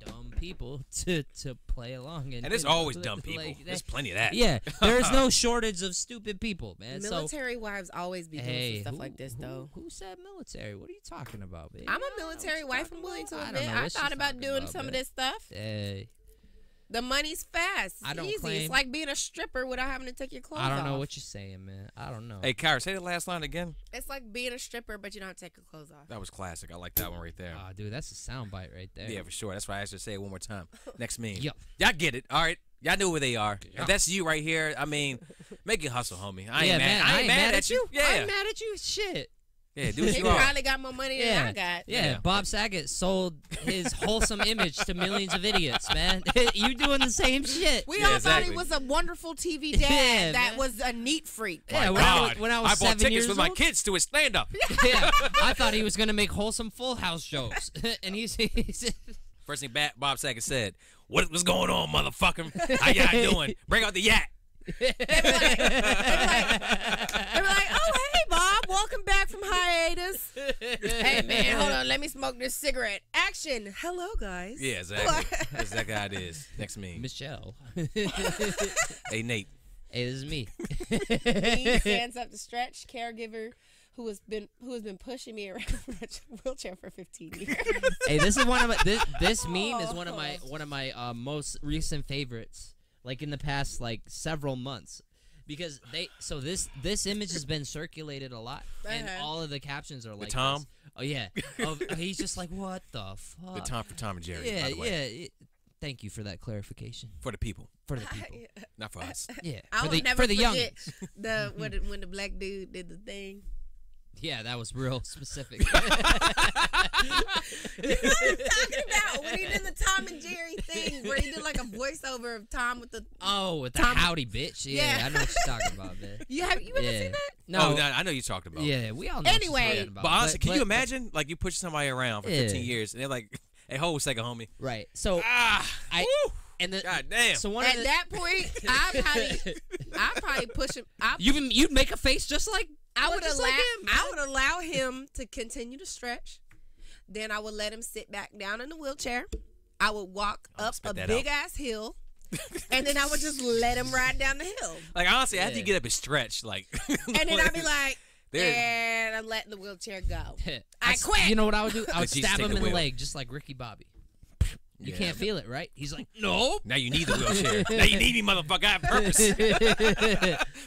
dumb people to play along. And there's always dumb like people. that. There's plenty of that. Yeah, there's no shortage of stupid people, man. Military wives always be doing some stuff who- like this, though. Who said military? What are you talking about, baby? I'm a military wife. I'm willing to admit. I what thought she's about talking doing about, some of man. this stuff. Hey, The money's fast. It's I don't easy. claim- It's like being a stripper without having to take your clothes off. I don't know what you're saying, man. I don't know. Hey, Kyra, say the last line again. It's like being a stripper, but you don't have to take your clothes off. That was classic. I like that one right there. Dude, that's a soundbite right there. Yeah, for sure. That's why I asked you to say it one more time. Next meme. Yup. Y'all get it. All right. Y'all know where they are. Yeah. If that's you right here, I mean, make it hustle, homie. I ain't Yeah, mad. man, I ain't mad at you. I Yeah. ain't mad at you. Shit. Yeah, do what He you are. probably got more money than I got. Yeah, Yeah. Bob Saget sold his wholesome image to millions of idiots, man. You doing the same shit. We Yeah, all exactly. thought he was a wonderful TV dad Yeah, that man. was a neat freak. Yeah, My when I was- God. when I was bought 7 tickets years with my old. kids to his stand-up. Yeah, I thought he was gonna make wholesome Full House jokes, and he's First thing Bob Saget said, what's going on, motherfucker? How y'all doing? Bring out the yak. They were like, oh, hey, Bob, welcome back from hiatus. Hey, man, hold on, let me smoke this cigarette. Action. Hello, guys. Yeah, exactly. That's exactly how it is. Next meme. Michelle. Hey, Nate. Hey, this is me. He stands up to stretch, caregiver who has been pushing me around in a wheelchair for 15 years. Hey, this is one of my this meme is one of my most recent favorites. Like in the past several months, because this image has been circulated a lot, and all of the captions are like Tom? this. Oh yeah, he's just like, what the fuck? The Tom for Tom and Jerry, Yeah, by the way. yeah. Thank you for that clarification. For the people, For the people, not for us. yeah. I For will the never for the young. forget when the black dude did the thing. Yeah, that was real specific. You know what I'm talking about when he did the Tom and Jerry thing, where he did like a voiceover of Tom with the. with the Tom- howdy bitch. Yeah, Yeah. I know what you're talking about, man. You ever Yeah. seen that? No, I know you talked about. Yeah, we all know. what she's Anyway. talking about, But honestly, can you imagine, like, you push somebody around for Yeah. 15 years, and they're like, hey, hold a second, homie. Right. So Woo! and the God damn. so one At of the, that point, I probably push him. you'd make a face just like I would just allow. like him, I would allow him to continue to stretch. Then I would let him sit back down in the wheelchair. I would walk up spit a that big out. ass hill, and then I would just let him ride down the hill. Like, honestly, after Yeah. you get up and stretch, like. And then I'd be like, There- and I'm letting the wheelchair go. I s- quit. You know what I would do? I would Let Jesus stab take him the in the wheel. leg, just like Ricky Bobby. You Yeah. can't feel it, right? He's like, no. Now you need the wheelchair. Now you need me, motherfucker. I have purpose.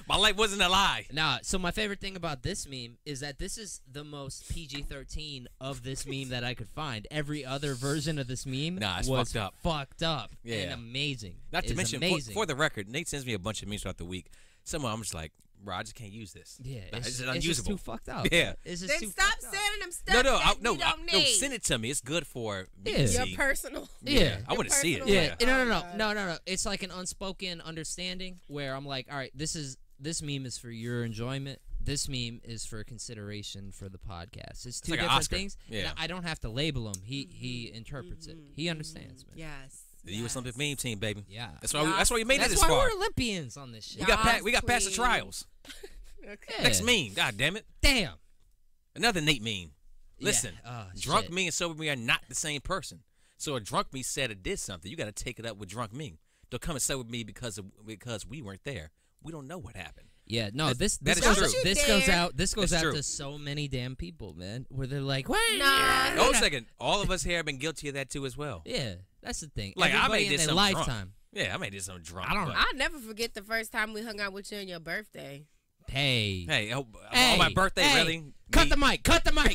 My life wasn't a lie. Nah, so my favorite thing about this meme is that this is the most PG-13 of this meme that I could find. Every other version of this meme Nah, it's was fucked up. Yeah. and amazing. Not to It's mention, amazing. for the record, Nate sends me a bunch of memes throughout the week. Some of them I'm just like, bro, I just can't use this. Yeah, Nah, it's just just unusable. too fucked up. Yeah. It's just Then too stop fucked up. sending them stuff. No, that no, you don't no, need. send it to me. It's good for me Yeah. to Your see. personal. Yeah. I want to see it. personal Yeah, Oh, no. God. It's like an unspoken understanding where I'm like, all right, this meme is for your enjoyment. This meme is for consideration for the podcast. It's two like an different Oscar. things. Yeah. And I don't have to label him. He interprets it. He understands, man. Yes. The U.S. Olympic meme team, baby. Yeah. That's why we made it That's this why far. we're Olympians on this shit. We got past the Queen. trials. Okay. Yeah. Next meme. God damn it. Damn. Another Nate meme. Listen, Yeah. Oh, drunk shit. me and sober me are not the same person. So a drunk me said or did something. You got to take it up with drunk me. Don't come and say with me because we weren't there. We don't know what happened. Yeah, no, this that is goes true. this Don't you goes dare. out That's true. to so many damn people, man. Where they're like, "What?" Nah. Oh, a second. All of us here have been guilty of that too as well. Yeah, that's the thing. Like, I Everybody may in did their something lifetime. drunk. Yeah, I may did something drunk. I don't but- know. I'll never forget the first time we hung out with you on your birthday. Hey, Hey, on Hey, my birthday, hey, really? cut the mic. Cut the mic.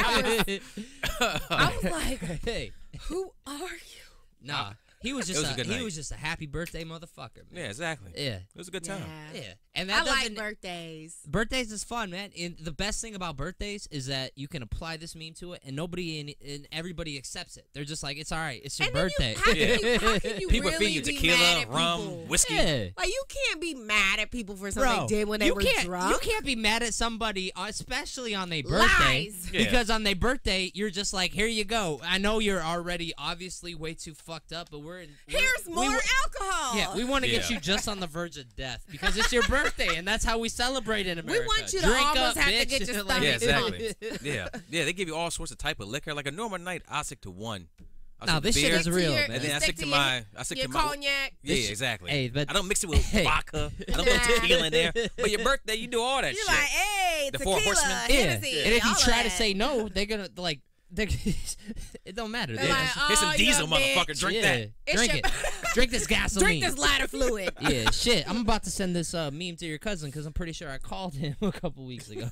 I was like, hey, who are you? nah, he was It just was a good he night. was just a happy birthday motherfucker. Yeah, Man. exactly. Yeah, It was a good time. yeah, and I that like doesn't. birthdays. Birthdays is fun, man. And the best thing about birthdays is that you can apply this meme to it, and nobody and everybody accepts it. They're just like, it's all right. It's your And then birthday. how can you People really feed you be tequila, mad at rum, people? whiskey. Yeah. Like, you can't be mad at people for something Bro, they did when they you were can't, drunk. You can't be mad at somebody, especially on their birthday, Lies. Yeah. because on their birthday you're just like, here you go. I know you're already obviously way too fucked up, but Here's more alcohol. Yeah, we want to get Yeah. you just on the verge of death because it's your birthday, and that's how we celebrate in America. want you to Drink almost up, have to bitch. get your Like- Yeah, stomach exactly. yeah, they give you all sorts of type of liquor. Like a normal night, I stick to one. I No, stick to this shit beer, is real, man. and then I Stick stick to to my. I stick your to my. cognac. Yeah, This shit- exactly. hey, but- I don't mix it with Hey. vodka. I don't put tequila in there. But your birthday, you do all that You're shit. like, hey, The Four tequila, Horsemen. Yeah, Hennessy, and if you all try to that. say no, they're gonna like. It don't matter. They're They're like, just- oh, Here's some you're diesel, a bitch. motherfucker. Drink yeah, that. It's drink your- it. Drink this gasoline. Drink this lighter fluid. Yeah, shit. I'm about to send this meme to your cousin because I'm pretty sure I called him a couple weeks ago.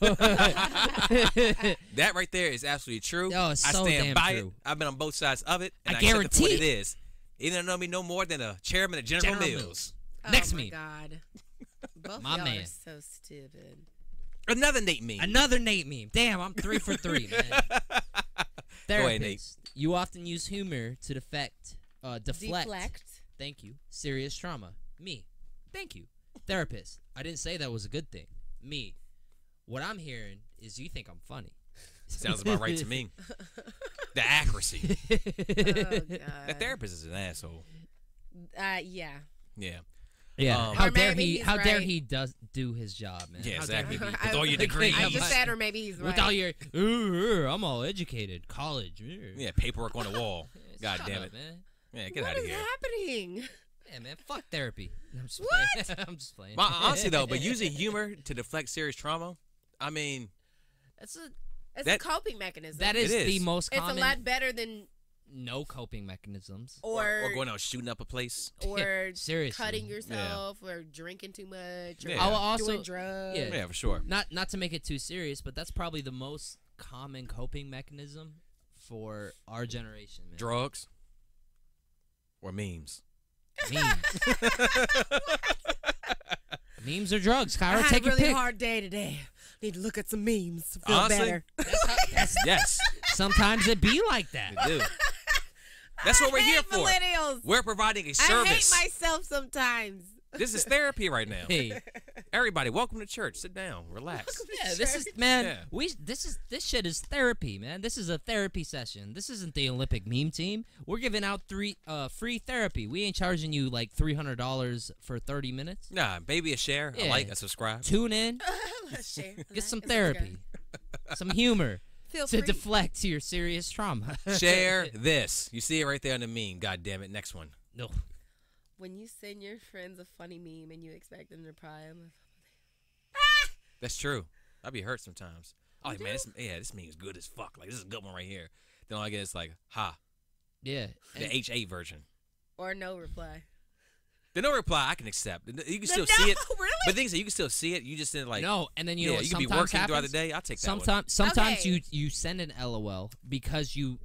That right there is absolutely true. Oh, it's I so stand damn by true. it. I've been on both sides of it, and I I accept it for what guarantee it is. He don't know me no more than a chairman of General, General Mills. Mills. Oh Next my meme. God. Both My y'all man. are so stupid. Another Nate meme. Another Nate meme. Damn, I'm 3 for 3, man. ahead, Nate. Therapist. You often use humor to deflect. Thank you. Serious trauma. Me. Thank you. Therapist. I didn't say that was a good thing. Me. What I'm hearing is you think I'm funny. Sounds about right to me. The accuracy. Oh, That God. therapist is an asshole. Yeah. Yeah. Yeah. Or How dare maybe he? he's How dare right. he do his job, man? Yeah, How dare exactly. he be- With all your degrees. I just said, or maybe he's right. With all your, I'm all educated, college. Yeah, paperwork on the wall. God Shut damn up, it. man. Yeah, get What out of is here. happening? Yeah, man. Fuck therapy. I'm just What? Playing. I'm just playing. Well, honestly though, but using humor to deflect serious trauma, I mean, That's It's That- a coping mechanism. that is, It the is. most It's common. a lot better than No coping mechanisms. or going out shooting up a place. or Seriously. cutting yourself or drinking too much or Yeah. I will also doing drugs. Yeah. Yeah, for sure. not to make it too serious, but that's probably the most common coping mechanism for our generation. Man. Drugs or memes. Memes. Memes or drugs. I Kyra, had take a your really pick. hard day today. Need to look at some memes to feel Honestly, better. Yes, Sometimes it be like that. we do. That's what we're I here hate for. Millennials. We're providing a I service. hate myself sometimes. This is therapy right now. Hey, Everybody, welcome to church. Sit down, relax. yeah, this is man. Yeah. This shit is therapy, man. This is a therapy session. This isn't the Olympic meme team. We're giving out free therapy. We ain't charging you like $300 for 30 minutes. Nah, baby, a share, a Yeah. like, a subscribe. Tune in, Let's share. get some Like, therapy, some humor Feel to free. deflect your serious trauma. Share this. You see it right there on the meme. God damn it. Next one. No. When you send your friends a funny meme and you expect them to reply, I'm like, That's true. I'd be hurt sometimes. Oh, like, man, this meme is good as fuck. Like, this is a good one right here. Then all I get is like, ha. Yeah. The H8 version. or no reply. The no reply, I can accept. You can still no, see it. Really? But the thing is, that you can still see it. You just didn't like. No, and then you yeah, know what you can be sometimes working throughout the happens? day. I'll take that one. Sometimes Okay. you send an LOL because you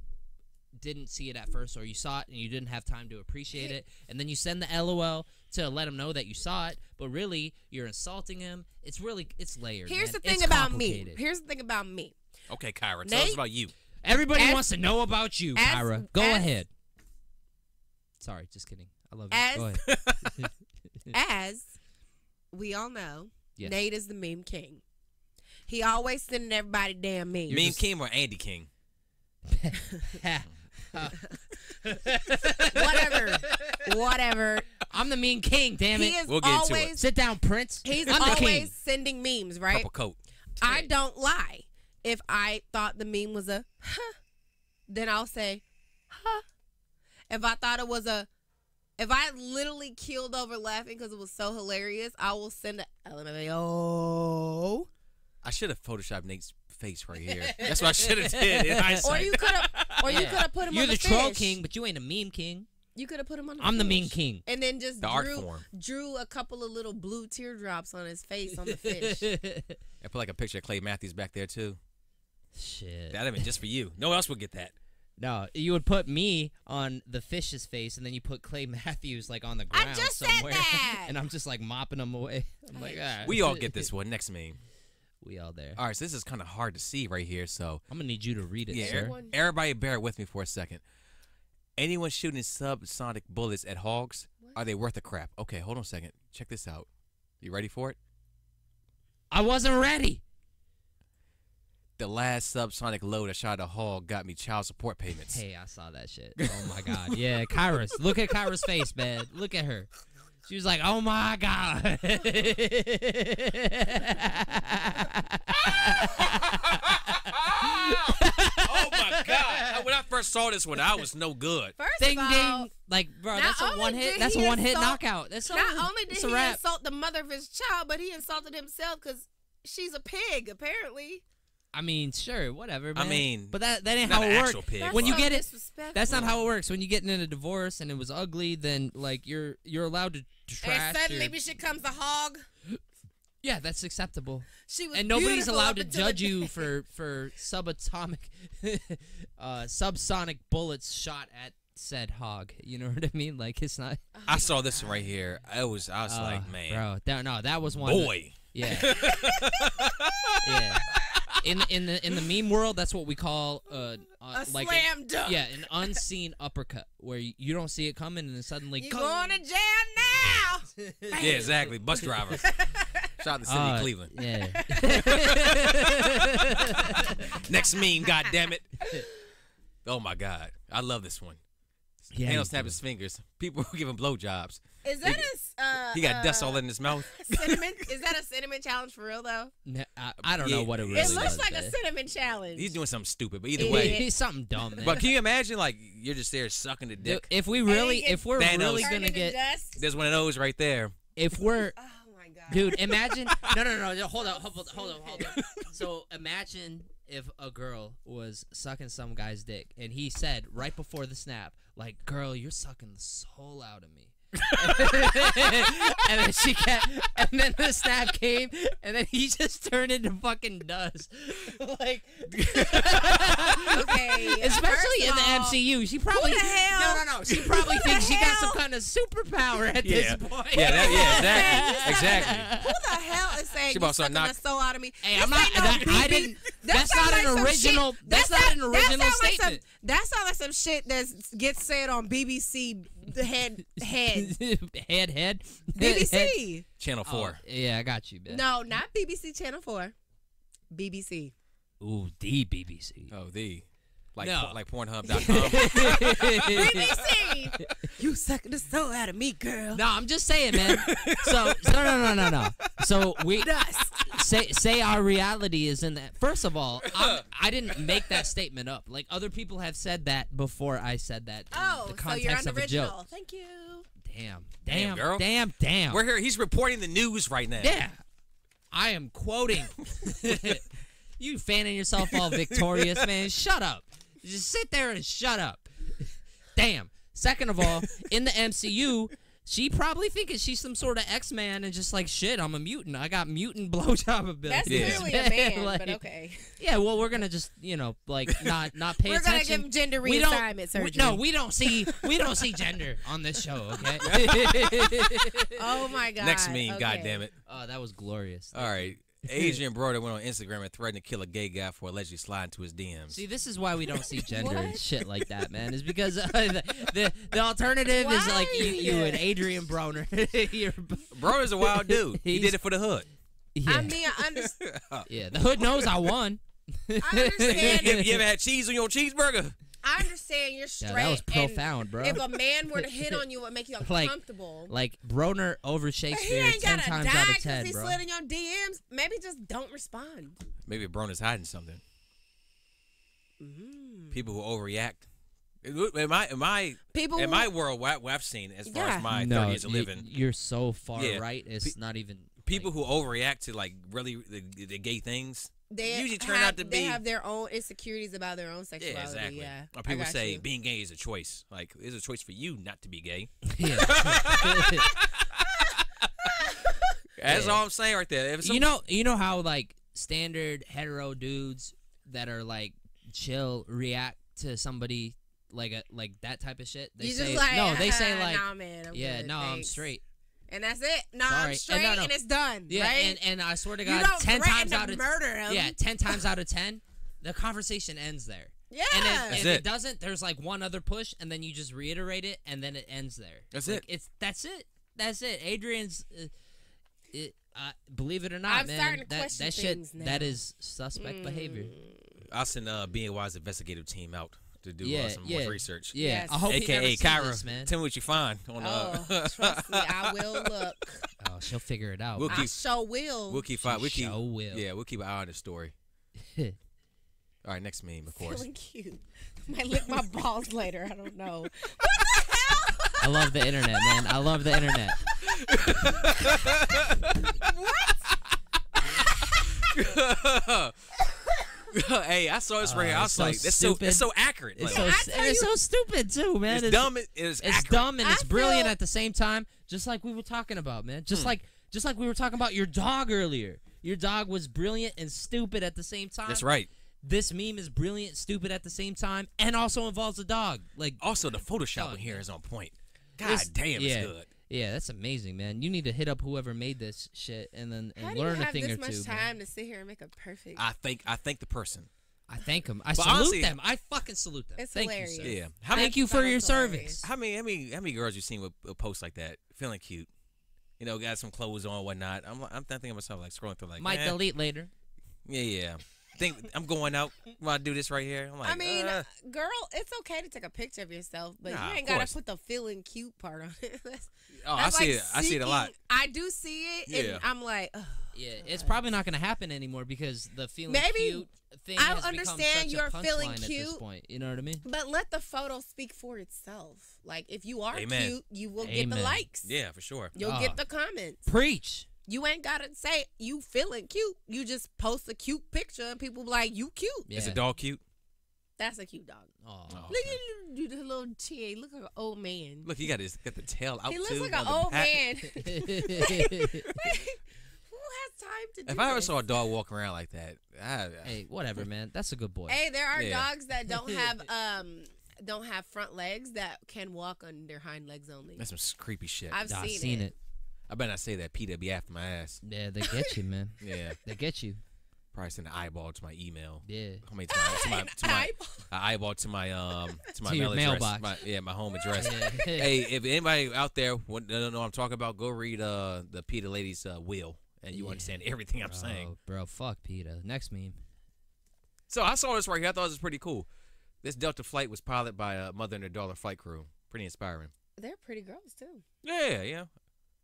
didn't see it at first, or you saw it and you didn't have time to appreciate it, and then you send the LOL to let him know that you saw it, but really you're insulting him. It's layered. Here's man. the thing It's about complicated. me. Here's the thing about me. Okay, Kyra, tell us Nate? about you. Everybody wants to know about you, as- Kyra. Go as- ahead. Sorry, just kidding. I love you. As- Go ahead. As we all know, Yes. Nate is the meme king. He always sending everybody damn memes. Meme King or Andy King? Whatever. I'm the mean king, damn it. He is We'll get into it. always Sit down, Prince. he's I'm the king. always sending memes, right? Purple coat. I don't lie. If I thought the meme was a huh, then I'll say huh. If I thought it was if I literally killed over laughing because it was so hilarious, I will send a LMAO. I should have photoshopped Nate's face right here. That's what I should have did in Or hindsight. you could have, or you could have put him You're on the the troll fish. king, but you ain't a meme king. You could have put him on. I'm the mean fish. king. And then just The art form. drew a couple of little blue teardrops on his face on the fish. I put like a picture of Clay Matthews back there too. Shit. That'd have been just for you. No one else would get that. No, you would put me on the fish's face, and then you put Clay Matthews like on the ground just said somewhere, that. and I'm just like mopping him away. I'm like, all right. We all get this one. Next meme. We all there. All right, so this is kind of hard to see right here. So I'm gonna need you to read it, yeah, sir. everybody bear with me for a second. Anyone shooting subsonic bullets at hogs, are they worth a crap? Okay, hold on a second. Check this out. You ready for it? I wasn't ready. The last subsonic load I shot at a hog got me child support payments. Hey, I saw that shit. Oh my god. Yeah, Kyra's. Look at Kyra's face, man. Look at her. She was like, "Oh my god." Oh my god! When I first saw this one, I was no good. First Ding of all, ding. Like, bro, not that's a only one hit. did That's he a one hit insult- knockout. That's not only did it's a he wrap. insult the mother of his child, but he insulted himself because she's a pig, apparently. I mean, sure, whatever. Man. I mean, but that ain't not how an it actual works. pig. That's When you so get it, disrespectful. that's not how it works. When you get in a divorce and it was ugly, then like you're allowed to trash. And suddenly your- becomes a hog. yeah, that's acceptable. She was And nobody's beautiful allowed up to until judge the you day. for subatomic, subsonic bullets shot at said hog. You know what I mean? Like it's not. I saw this one right here. I was like, man, bro, that was one. boy. Yeah. Yeah. In the meme world, that's what we call a like slam dunk. yeah, an unseen uppercut where you don't see it coming and then suddenly You going to jail now? Yeah, exactly. Bus driver. Shot in the city of Cleveland. Yeah. Next meme, god damn it. Oh my god. I love this one. Yeah, He you don't snap do. his fingers. People who give him blowjobs. Is that He got dust all in his mouth. cinnamon? Is that a cinnamon challenge for real though? No, I don't know Yeah. what it It really It looks was, like a man. cinnamon challenge. He's doing something stupid, but either It way. is. He's something dumb, man. But can you imagine, like, you're just there sucking the dick? If we he really, gets if we're Thanos. really Turned gonna into get, dust. There's one of those right there. if we're, Oh my god, dude, imagine. No, hold up. So imagine if a girl was sucking some guy's dick, and he said right before the snap, like, "Girl, you're sucking the soul out of me." And then she kept, and then the snap came, and then he just turned into fucking dust. Like, Okay, especially in the first of all, MCU, she probably the hell- no. She probably who the thinks she got some hell- kind of superpower at Yeah. this point. Yeah, exactly. Who the hell is saying She you about to sucking knock- the soul out of me? Hey, This I'm not. ain't no I BB. didn't. That That's sound not like an some original. shit- That's that not an sound- that original sound like statement. that sounds like some shit that gets said on BBC. The head. head. BBC. Channel 4. Oh, yeah, I got you, man. No, not BBC Channel 4. BBC. Ooh, the BBC. Oh, like No. like Pornhub.com. BBC. You sucking the soul out of me, girl. No, I'm just saying, man. So no. So we Dust. say our reality is in that. First of all, I didn't make that statement up. Like other people have said that before I said that. In Oh, the so context you're of a unoriginal. joke. Thank you. Damn, girl. Damn. We're here. He's reporting the news right now. Yeah, I am quoting. You fanning yourself all victorious, man. Shut up. Just sit there and shut up. Damn. Second of all, in the MCU, She probably thinking she's some sort of X-Man and just like, shit, I'm a mutant. I got mutant blowjob ability. That's clearly a man, but okay. Yeah, well, we're gonna just, like not pay attention. We're gonna give him gender reassignment surgery. No, we don't see gender on this show, okay? Oh my god. Next meme, okay. God damn it. Oh, that was glorious. All right. Adrian Broder went on Instagram and threatened to kill a gay guy for allegedly sliding to his DMs. See, this is why we don't see gender and shit like that, man. Is because the alternative is like you and Adrian Broner. Broder's a wild dude. He did it for the hood. Yeah. I mean, I understand. Yeah, the hood knows I won. I understand. You ever had cheese on your cheeseburger? I understand you're straight. Yeah, that was profound, bro. If a man were to hit on you, it would make you uncomfortable. Like Broner over But he Shakespeare ain't 10 gotta times die out of because 10, he bro. slid in your DMs. Maybe just don't respond. Maybe Broner's hiding something. People who overreact. In my world, what I've seen as far as my 30 years of living, you're so far right. It's not even people who overreact to like really the gay things. They usually turn out to be. They have their own insecurities about their own sexuality. Yeah, exactly. Yeah. Or people say being gay is a choice. Like, it's a choice for you not to be gay. Yeah. That's all I'm saying right there. You know how like standard hetero dudes that are like chill react to somebody like that type of shit. They say just like, no. They say like, nah, man, I'm good, no, I'm thanks. straight. And that's it. No, Sorry. I'm straight, and it's done. Yeah, right? and I swear to You God, don't 10 threaten times to out of murder him. 10 times out of 10, the conversation ends there. Yeah. And if it doesn't, there's like one other push, and then you just reiterate it, and then it ends there. That's like, it. That's it. Adrian's, believe it or not, I'm starting to question that things shit, now. that is suspect behavior. I'll send BNY's investigative team out to do some more research. Yeah, Yes. I hope he never AKA sees Kyra, this, man. tell me what you find. Trust me, I will look. Oh, she'll figure it out. I sure will. We'll keep will. Yeah, we'll keep an eye on the story. All right, next meme, of course. Feeling cute. Might lick my balls later. I don't know. I love the internet, man. I love the internet. Hey, I saw this right here. I was so like, it's so accurate. It's Like, so stupid too, man. It's dumb. It's accurate. dumb and it's I brilliant feel- at the same time. Just like we were talking about, man. Just like we were talking about your dog earlier. Your dog was brilliant and stupid at the same time. That's right. This meme is brilliant, stupid at the same time, and also involves a dog. Like Also, the Photoshop in here is on point. God damn, it's good. Yeah, that's amazing, man. You need to hit up whoever made this shit and then How do learn you a have thing this or two. much time to sit here and make a perfect? I think the person. I thank them. I But salute honestly- them. I fucking salute them. It's Thank hilarious. you, sir. Yeah. Thank you for your That's hilarious. service. How many girls you seen with posts like that, feeling cute? You know, got some clothes on, whatnot. I'm thinking of myself like scrolling through like. Might delete later. Yeah. Think I'm going out while I do this right here. I'm like, I mean, girl, it's okay to take a picture of yourself, but Nah, you ain't of gotta course. put the feeling cute part on it. I That's see like it. I see it a lot. seeking- I do see it, Yeah. and I'm like, ugh. Yeah, it's probably not going to happen anymore because the feeling Maybe cute thing I has understand become such you're a feeling punchline at this cute. point. You know what I mean? But let the photo speak for itself. Like, if you are Amen. cute, you will get the Amen. likes. Yeah, for sure. You'll get the comments. Preach. You ain't gotta say you feeling cute. You just post a cute picture, and people be like, you cute. Yeah. Is the dog cute? That's a cute dog. Oh. Look at the little chin. Look like an old man. Look, he got the tail out He looks too. like on an the old back. man. Who has time to do If I ever this? saw a dog walk around like that, Hey, whatever, man. That's a good boy. Hey, there are Yeah. dogs that don't have front legs that can walk on their hind legs only. that's some creepy shit. I've I've seen, seen it. I better not say that. Peter be after my ass. Yeah, they get you, man. Yeah, They get you. probably send an eyeball to my email. Yeah. I mean, an eyeball to my to my To your mail address. mailbox. My home address. Yeah. Hey, if anybody out there don't know what I'm talking about, go read the Peter Lady's will, and you Yeah. understand everything I'm saying. Oh, bro, fuck PETA. Next meme. So I saw this right here. I thought this was pretty cool. This Delta flight was piloted by a mother and her daughter flight crew. Pretty inspiring. They're pretty girls too. Yeah.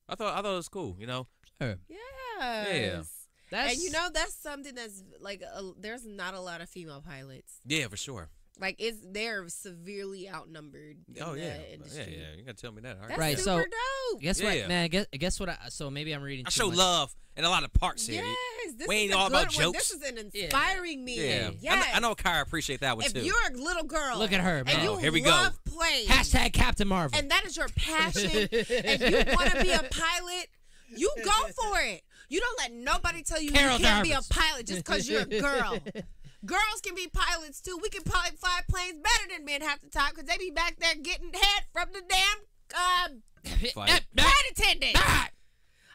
I thought it was cool. You know. Sure. Yes. That's And you know that's something that's like there's not a lot of female pilots. Yeah, for sure. Like they're severely outnumbered. In the industry. Yeah. You gotta tell me that. All right. That's Right, super so- dope. Guess Yeah. what, man? Guess what? So maybe I'm reading. I too show much. love and a lot of parks here. Yes, this We is ain't a all good about one. jokes. This is an inspiring me. Yeah, Yes. I know Kyra appreciate that one If too. you're a little girl, Look at her, man. and you Oh, here we go. love planes, Hashtag Captain Marvel. and that is your passion, and you want to be a pilot, you go for it. You don't let nobody tell you Carol you can't be a Danvers. pilot just because you're a girl. Girls can be pilots too. We can probably fly planes better than men half the time because they be back there getting head from the damn Fight. flight attendant.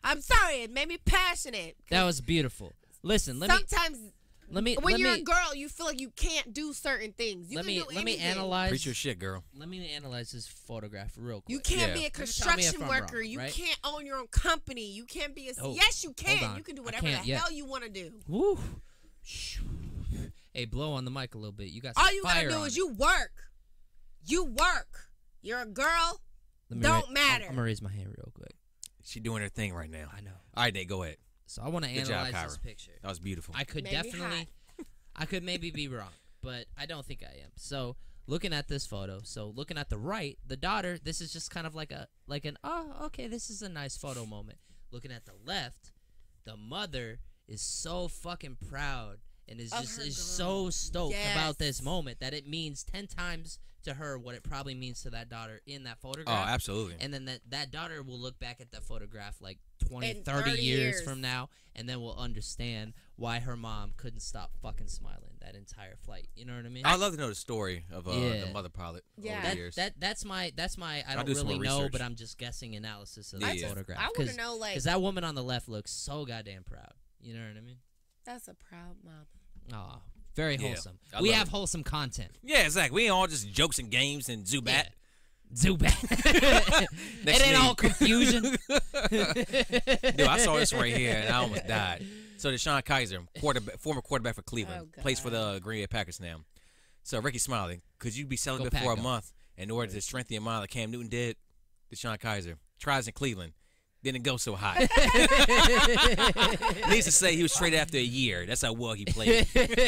I'm sorry, it made me passionate. That was beautiful. Listen, Sometimes when when you're a girl, you feel like you can't do certain things. You let can me do let me anything. analyze. Preach your shit, girl. Let me analyze this photograph real quick. You can't Yeah. be a Tell me if construction I'm worker. wrong, you right? can't own your own company. You can't be a. Oh, Yes, you hold can. on. You can do I whatever the can't yet. hell you want to do. Woo. Hey, blow on the mic a little bit. You got some All you fire gotta do on is it. you work. You work. You're a girl. Let me Don't ra- matter. I'm gonna raise my hand real quick. She doing her thing right now. I know. All right, Nate, go ahead. So I want to Good job, analyze this Kyra. picture. That was beautiful. I could Made me definitely, I could maybe be wrong, but I don't think I am. So looking at this photo, so looking at the right, the daughter, this is just kind of like an okay, this is a nice photo moment. Looking at the left, the mother is so fucking proud and is Of just her is girl. so stoked about this Yes. moment that it means 10 times to her what it probably means to that daughter in that Oh, photograph. absolutely. And then that daughter will look back at that photograph like 20, In 30 30 years years. from now, and then will understand why her mom couldn't stop fucking smiling that entire flight. You know what I mean? I'd love to know the story of Yeah. the mother pilot Yeah. over the years. That's my I don't do some really more know, research. but I'm just guessing analysis of Yeah, that yeah. photograph. I want to know, like, Because that woman on the left looks so goddamn proud. You know what I mean? that's a proud mom. Aw, very Yeah, wholesome. I We love have it. wholesome content. Yeah, exactly. We ain't all just jokes and games and Zubat. Yeah. Zubat. Next It ain't league. all confusion. Dude, I saw this right here and I almost died. So Deshaun Kaiser, former quarterback for Cleveland, Oh, plays for God. the Green Bay Packers now. So Ricky Smiley, could you be celibate Go for a Pack 'em. month in order to strengthen your mind like Cam Newton did? Deshaun Kaiser tries in Cleveland, didn't go so hot. Needs to say he was traded after a year. That's how well he played. Wait,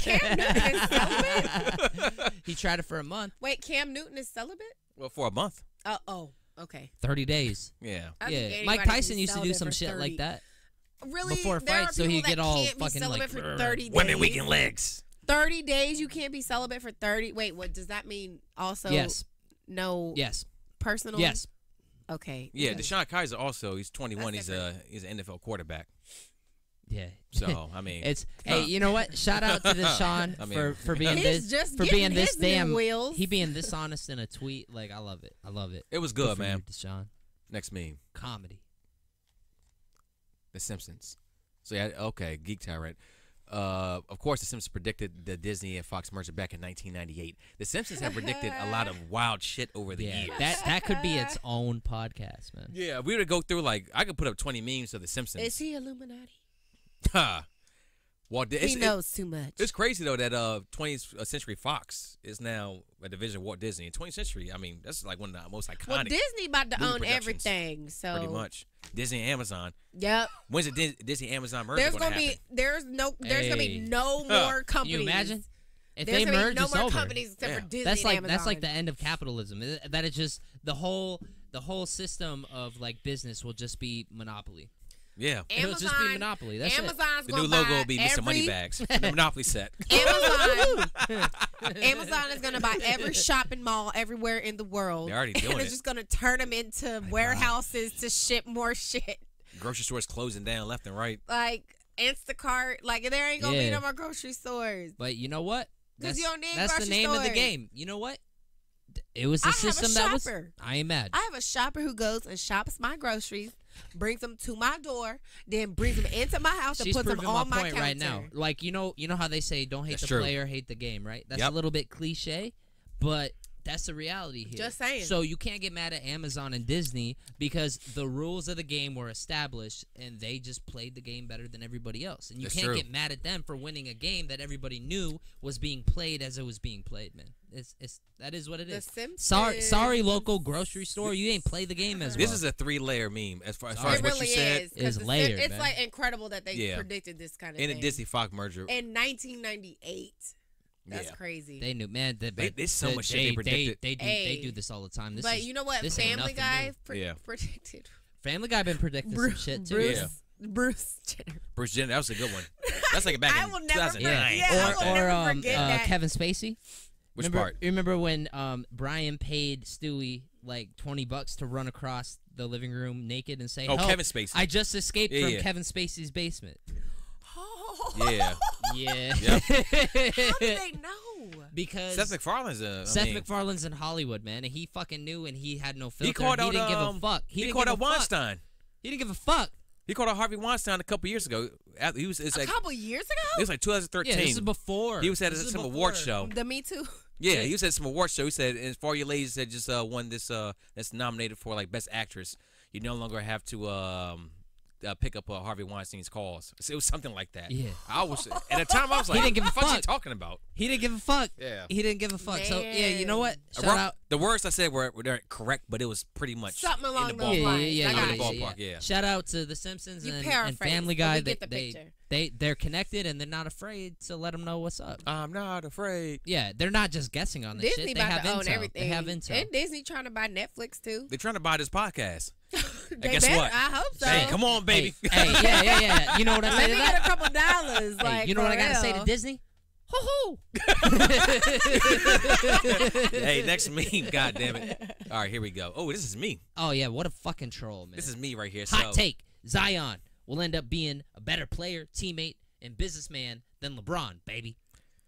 Cam Newton is celibate? He tried it for a month, Wait, Cam Newton is celibate? Well, for a month. Oh, okay. 30 days. Yeah. I think Yeah, anybody Mike can Tyson be used to do celibate some for shit 30. like that. Really? Before There are fights, so people he'd that get all can't be fucking, celibate like, for 30 days. Women weakened legs. 30 days you can't be celibate for 30. Wait, what does that mean? Also, Yes. no Yes. personal. Yes. Okay. Yeah, okay. Deshaun Kaiser also, he's 21. That's He's an NFL quarterback. Yeah. So, I mean. It's hey, you know what? Shout out to Deshaun I mean- for being He's this just for getting being this his new damn wheels. he being this honest in a tweet. Like I love it. I love it. It was Good good, for man. you, Deshaun. Next meme. Comedy. The Simpsons. So yeah, okay, Geek Tyrant. Of course, The Simpsons predicted the Disney and Fox merger back in 1998. The Simpsons have predicted a lot of wild shit over the Yeah, years. that could be its own podcast, man. Yeah, if we were to go through, like, I could put up 20 memes of The Simpsons. Is he Illuminati? Ha. Well, He knows too much. It's crazy though that 20th Century Fox is now a division of Walt Disney. In 20th Century, I mean, that's like one of the most iconic. Well, Disney about to movie own productions, everything, so pretty much. Disney and Amazon. Yep. When's the Disney Amazon merger There's gonna gonna be happen? there's gonna be Hey. no more Can companies. you imagine? If There's they gonna merge, be no it's more over. companies except Yeah. for Disney That's like and that's like the Amazon. end of capitalism. That is just the whole system of like business will just be monopoly. Yeah. It'll just be monopoly. That's it. Amazon's The gonna new logo buy will be Mr. every, Moneybags. The Monopoly set. Amazon is gonna buy every shopping mall everywhere in the world. They're already doing and it. it's just gonna turn them into warehouses to ship more shit. Grocery stores closing down left and right. Like Instacart, like there ain't gonna be Yeah. no more grocery stores. But you know what? 'Cause you don't need that's the grocery name of the stores. game. You know what? It was a I have a system that was. shopper. I ain't mad. I have a shopper who goes and shops my groceries, brings them to my door, then brings them into my house and She's puts them proving on my my point counter. right now. Like you know how they say don't hate That's the true. player, hate the game, right? That's Yep. a little bit cliche, but that's the reality here. Just saying. So you can't get mad at Amazon and Disney because the rules of the game were established and they just played the game better than everybody else. And you That's can't true. get mad at them for winning a game that everybody knew was being played as it was being played, man. That is what it The is. Simpsons. Sorry, local grocery store, you ain't play the game as well. This is a 3-layer meme as far as It what really you said. is. 'cause It's the layered, It's man. like incredible that they Yeah. predicted this kind of In thing. the Disney Fox merger. In 1998. That's Yeah. crazy. They knew, man. There's so much shit they predicted. They Hey. do this all the time. This but is, you know what? this ain't Family nothing Guy new. Yeah. predicted. Family Guy been predicting some shit too. Bruce, Yeah. Bruce Jenner. Bruce Jenner, that was a good one. That's like back I in will never 2009. forget- yeah, I will never forget that. Kevin Spacey. Which remember, part? Remember when Brian paid Stewie like $20 to run across the living room naked and say, Oh, "Help, Kevin Spacey. I just escaped Yeah, from yeah. Kevin Spacey's basement." Yeah. Yeah. Yep. How do they know? Because Seth MacFarlane's MacFarlane's in Hollywood, man, and he fucking knew, and he had no filter. He called out didn't give a fuck. He didn't called give out a fuck. Weinstein. He didn't give a fuck. He called out Harvey Weinstein a couple years ago. He was it's A like couple years ago? it was like 2013. Yeah, this is before. He was at This is some before. award show. The Me Too. Yeah, he was at some award show. He said, and for all you ladies that just won this, that's nominated for like best actress, you no longer have to pick up Harvey Weinstein's calls. It was something like that. Yeah. I was at the time I was like, didn't give a what the fuck you fuck. talking about? He didn't give a fuck. Yeah. He didn't give a fuck. So yeah, you know what? Uh, Shout out. The words I said were correct, but it was pretty much Something along in the those ballpark. lines. Yeah, I yeah, got in the you. ballpark. Yeah. Shout out to The Simpsons You and paraphrase, Family but Guy. we get the picture. They're connected and they're not afraid to let them know what's up. I'm not afraid. Yeah, they're not just guessing on this Disney shit. They about have to own intel. everything. They have intel. And Disney trying to buy Netflix too. They're trying to buy this podcast. They guess better. what? I hope so. Hey, come on, baby. Hey, yeah. You know what I say Let to me that? get a couple dollars. Hey, Like, you know what I for gotta say to real. Disney? Hoo Hey, next meme. God damn it. All right, here we go. Oh, this is me. Oh yeah, what a fucking troll, man. This is me right here. Hot so, take: Zion will end up being a better player, teammate, and businessman than LeBron, baby.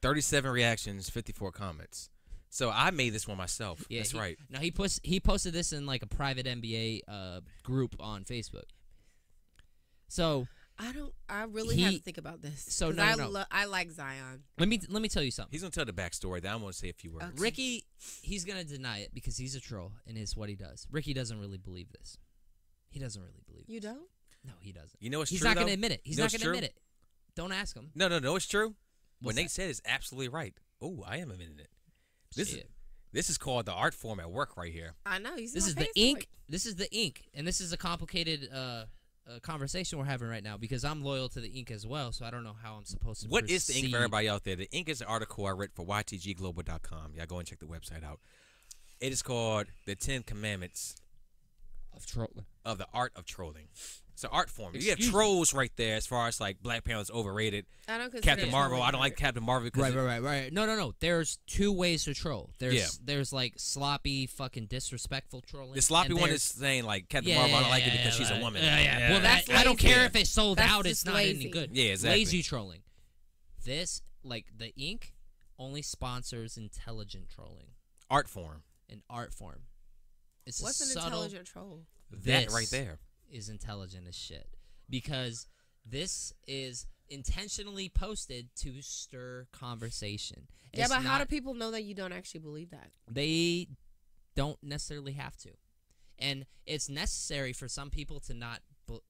37 reactions, 54 comments. So I made this one myself. Yeah, That's right. Now he posted this in like a private NBA group on Facebook. So I really have to think about this. So 'Cause no. I like Zion. let me tell you something. He's gonna tell the backstory. Then I'm gonna say a few words. Okay. Ricky, he's gonna deny it because he's a troll and is what he does. Ricky doesn't really believe this. He doesn't really believe. You don't? No, he doesn't. You know what's He's true, not though? gonna admit it. He's You know not what's gonna true? admit it. Don't ask him. No, it's true. What What's Nate that? said is absolutely right. Oh, I am admitting it. Shit. This is called the art form at work right here. I know. You see This my is the face? ink. This is the ink, and this is a complicated conversation we're having right now because I'm loyal to the ink as well. So I don't know how I'm supposed to. What is the ink for proceed. everybody out there? The ink is an article I read for ytgglobal.com. Y'all go and check the website out. It is called The 10 Commandments of trolling? of the Art of Trolling. It's an art form. You have Excuse me. trolls right there as far as like Black Panther's overrated. I don't consider Captain it Marvel. trolling I don't like art. Captain Marvel because Right. No. There's two ways to troll. Yeah. There's like sloppy, fucking disrespectful trolling. the sloppy and one there's- is saying like Captain Marvel. I don't like it because she's a right. woman. Yeah. Well, That's I don't lazy. care if it's sold That's out. It's just not lazy. any good. Yeah, exactly. Lazy trolling. This, like the ink, only sponsors intelligent trolling, Art form. an art form. It's What's a an subtle, intelligent troll? That This right there. is intelligent as shit because this is intentionally posted to stir conversation. Yeah, It's but how do not- people know that you don't actually believe that? They don't necessarily have to, and it's necessary for some people to not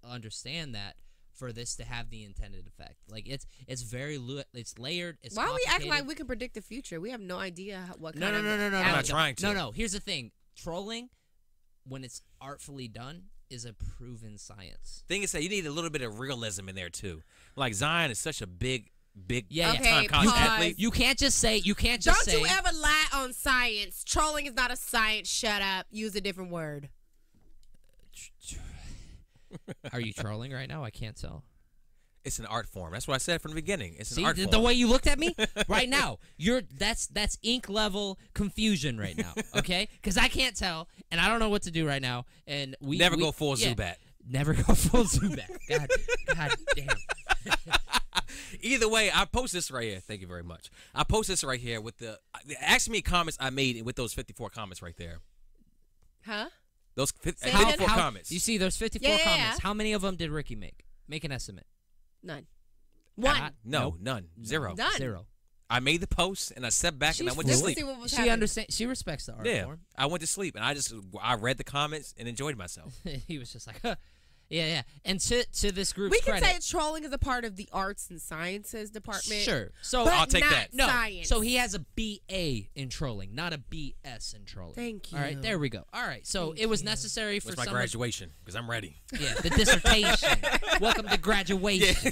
understand that for this to have the intended effect. Like it's very it's layered. It's Why are we acting like complicated. we can predict the future? We have no idea what No, kind of. no. I'm not trying to. No. Here's the thing: trolling, when it's artfully done, is a proven science. Thing is that you need a little bit of realism in there too. Like Zion is such a big Yeah. Okay, time college pause. athlete. You can't just say. You can't Don't just say. you ever lie on science? Trolling is not a science. Shut up. Use a different word. Are you trolling right now? I can't tell. It's an art form. That's what I said from the beginning. It's an See art the form. way you looked at me right now. That's ink level confusion right now. Okay, because I can't tell and I don't know what to do right now. And we Never go full yeah, Zubat. Never go full Zubat. God damn. Either way, I post this right here. Thank you very much. I post this right here with ask me comments I made with those 54 comments right there. Huh? Those Say it 54 again. comments. You see, there's 54 Yeah. comments. How many of them did Ricky make? Make an estimate. None. One. No, Nope. none. Zero. None. Zero. I made the post and I stepped back and I She's went to Just to sleep. see what was She happening. understands. She respects the art Yeah, form. I went to sleep and I read the comments and enjoyed myself. He was just like, huh. Yeah. And to this group's We can credit, say trolling is a part of the arts and sciences department. sure. So But I'll take not that. no. science. So he has a BA in trolling, not a BS in trolling. Thank All right, you. there we go. All right, so Thank it was you. necessary for It's my some. graduation because I'm ready. Yeah, the dissertation. Welcome to graduation.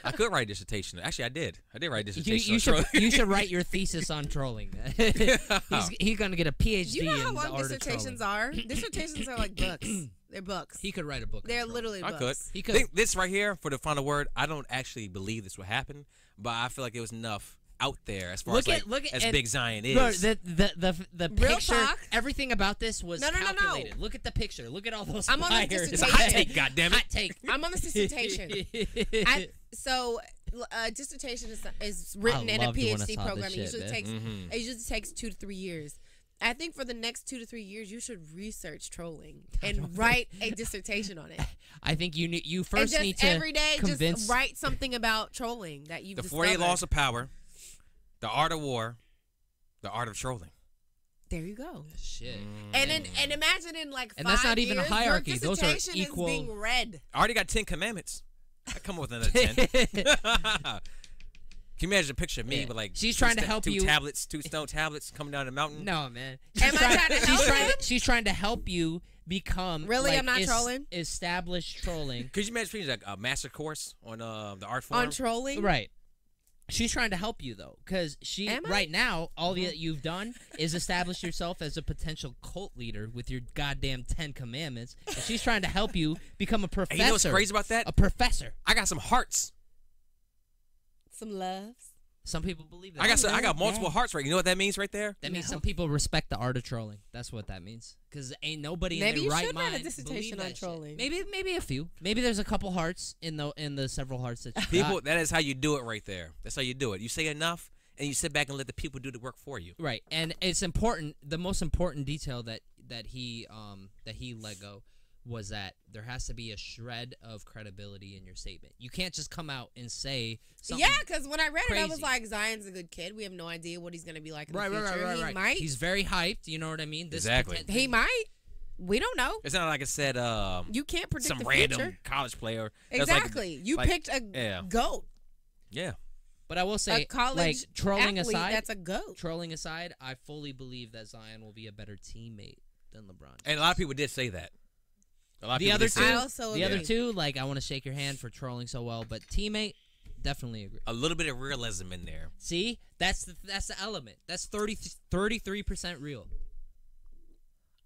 All I could write a dissertation. Actually, I did. I did write a dissertation. You should write your thesis on trolling. He's gonna get a PhD. Do you know how in the long art dissertations of are? Dissertations are like books. They're books. He could write a book. They're literally I books. could. He could. Think this right here for the final word. I don't actually believe this would happen, but I feel like it was enough out there as far as Big Zion is. Bro, the Real picture, talk? everything about this was No. calculated. Look at the picture. Look at all those I'm on the flyers. It's a hot take, goddammit. Hot take. I'm on this dissertation. Dissertation is written in a loved when I PhD saw program. this It shit, usually takes 2 to 3 years. I think for the next 2 to 3 years, you should research trolling and write a dissertation on it. I think you And first just need to every day, convince. just write something about trolling that you've The discovered. 48 Laws of Power, the Art of War, the Art of Trolling. There you go. Shit. And imagine in like 5 And that's not even a years, hierarchy. Your Those are dissertation equal- is being read. I already got 10 commandments. I come up with another 10. Can you imagine a picture of me Yeah. with like She's trying to help you. two stone tablets coming down the mountain? No, man. Am I trying to help him? She's trying to help you become. Really? like, I'm not trolling? Established trolling. Could you imagine like a master course on the art form? On trolling? Right. She's trying to help you though, because Am I? right now all that you've done is establish yourself as a potential cult leader with your goddamn 10 commandments. And she's trying to help you become a professor. And you know what's crazy about that? A professor. I got some hearts. Some loves. Some people believe that. I got multiple hearts right. You know what that means right there? That means some people respect the art of trolling. That's what that means. Because ain't nobody Maybe in you their right should write a mind dissertation believe on that shit. trolling. Maybe a few. Maybe there's a couple hearts in the several hearts that you People, got. that is how you do it right there. That's how you do it. You say enough, and you sit back and let the people do the work for you. Right, and it's important. The most important detail that he let go was that there has to be a shred of credibility in your statement. You can't just come out and say something. Yeah, because when I read it, I was crazy. like, Zion's a good kid. We have no idea what he's going to be like in Right, the future. right. He might. He's very hyped. You know what I mean? Exactly. He might. We don't know. It's not like I said You can't predict some the random future. college player. that's Exactly. You like- picked a yeah. goat. Yeah. But I will say, A college like trolling athlete aside, that's a goat. trolling aside, I fully believe that Zion will be a better teammate than LeBron. And a lot of people did say that. A lot of The people other did say two, I that. also the other agree. two, like I want to shake your hand for trolling so well, but teammate, definitely agree. A little bit of realism in there. See, that's the element. That's 33% real.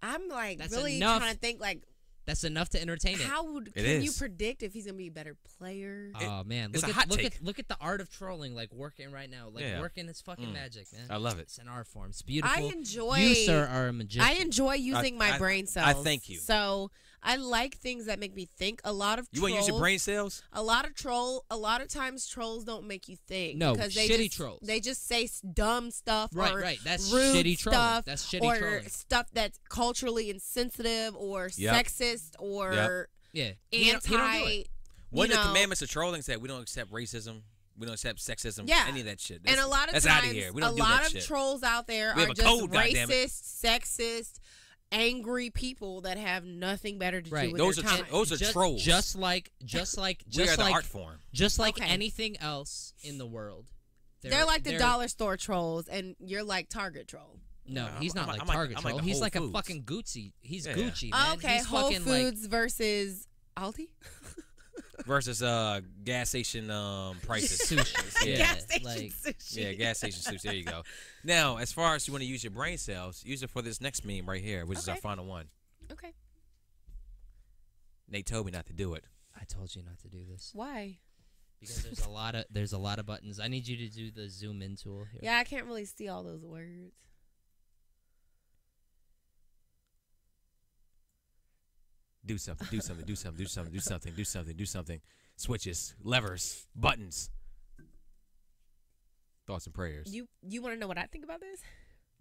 I'm like That's really enough. trying to think like That's enough to entertain it. how It can you is. predict if he's gonna be a better player? Oh man, it's look a at hot look take. at look at the art of trolling, like working right now, like Yeah. working its fucking magic, man. I love it. It's an art form. It's beautiful. I enjoy. You, sir, are a magician. I enjoy using my I- brain cells. I thank you. So I like things that make me think. A lot of You want to use your trolls- brain cells? A lot of times trolls don't make you think. No, because they shitty just, trolls. They just say dumb stuff. Right, or right. That's rude shitty trolling. stuff. That's shitty or trolling. stuff that's culturally insensitive or Yep. sexist or Yeah. anti. He don't do it. One of the know. commandments of trolling said we don't accept racism. We don't accept sexism. Yeah. Any of that shit. And a lot of that's times, out of here. We a don't do lot that of shit. trolls out there We are have a just code, goddammit. racist, sexist, angry people that have nothing better to Right. do with Those their are time. those are trolls. Just like we are the like art form. just like Okay. anything else in the world. they're like the dollar store trolls, and you're like Target troll. No, No, he's not I'm like like- Target I'm like troll. the He's Whole like a Foods. fucking Gucci. He's Yeah. Gucci, man. Okay, He's Whole fucking like Foods versus Aldi. Versus gas station prices. sushi. Yeah, Gas station like sushi. Yeah, gas station suits. There you go. Now, as far as you want to use your brain cells, use it for this next meme right here, which is our Okay. final one. Okay. Nate told me not to do it. I told you not to do this Why? because there's a lot of buttons. I need you to do the zoom in tool here. Yeah, I can't really see all those words. Do something. Do something. Do something. Do something. Do something. Do something. Do something. Switches, levers, buttons. Thoughts and prayers. You want to know what I think about this?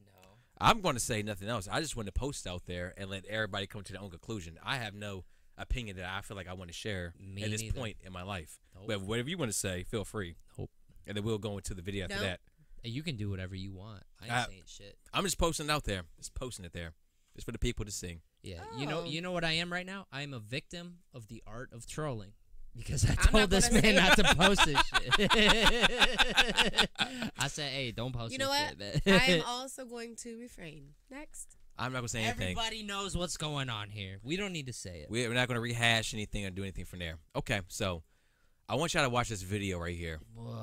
No. I'm going to say nothing else. I just want to post out there and let everybody come to their own conclusion. I have no opinion that I feel like I want to share Me at this neither. point in my life. Nope. But whatever you want to say, feel free. Nope. And then we'll go into the video after Nope. that. Hey, you can do whatever you want. I ain't saying shit. I'm just posting it out there. Just posting it there. Just for the people to see. Yeah, Oh. you know what I am right now? I am a victim of the art of trolling. Because I I'm told not this gonna man say- not to post this shit. I said, hey, don't post You know this what? shit, man. I am also going to refrain. Next. I'm not going to say anything. Everybody knows what's going on here. We don't need to say it. We're not going to rehash anything or do anything from there. Okay, so I want y'all to watch this video right here. Whoa.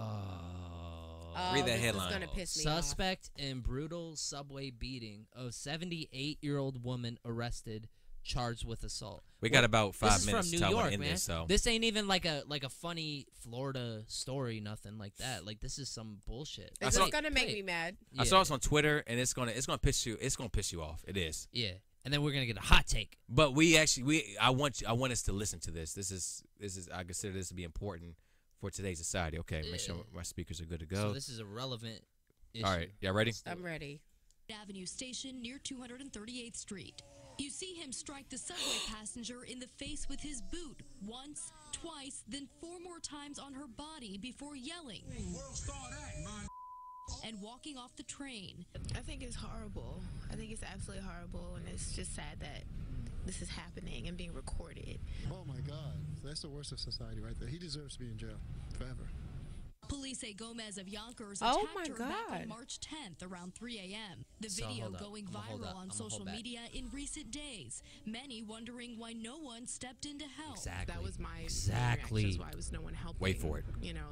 Read that this headline. Is gonna piss me Suspect in brutal subway beating of 78-year-old woman arrested, charged with assault. We got about 5 this minutes is from to New York, end man. this. So This ain't even like a funny Florida story, nothing like that. Like this is some bullshit. off. It's gonna make me mad. I saw this on Twitter, and it's gonna piss you off. It is. Yeah, and then we're gonna get a hot take. But I want us to listen to this. This is I consider this to be important for today's society. Okay, make sure my speakers are good to go. So this is a relevant issue. All right, y'all ready? I'm ready. Avenue Station near 238th Street. You see him strike the subway passenger in the face with his boot once, twice, then 4 more times on her body before yelling and walking off the train. I think it's horrible. I think it's absolutely horrible, and it's just sad that this is happening and being recorded. Oh my God, that's the worst of society right there. He deserves to be in jail forever. Police say Gomez of Yonkers Oh attacked my her back God. on March 10th around 3 a.m. The So, video hold up. going I'm gonna hold viral up. on I'm gonna social hold back. media in recent days. Many wondering why no one stepped in to help. Exactly. That was my Exactly. reaction. Why was no one helping? Wait for it. You know,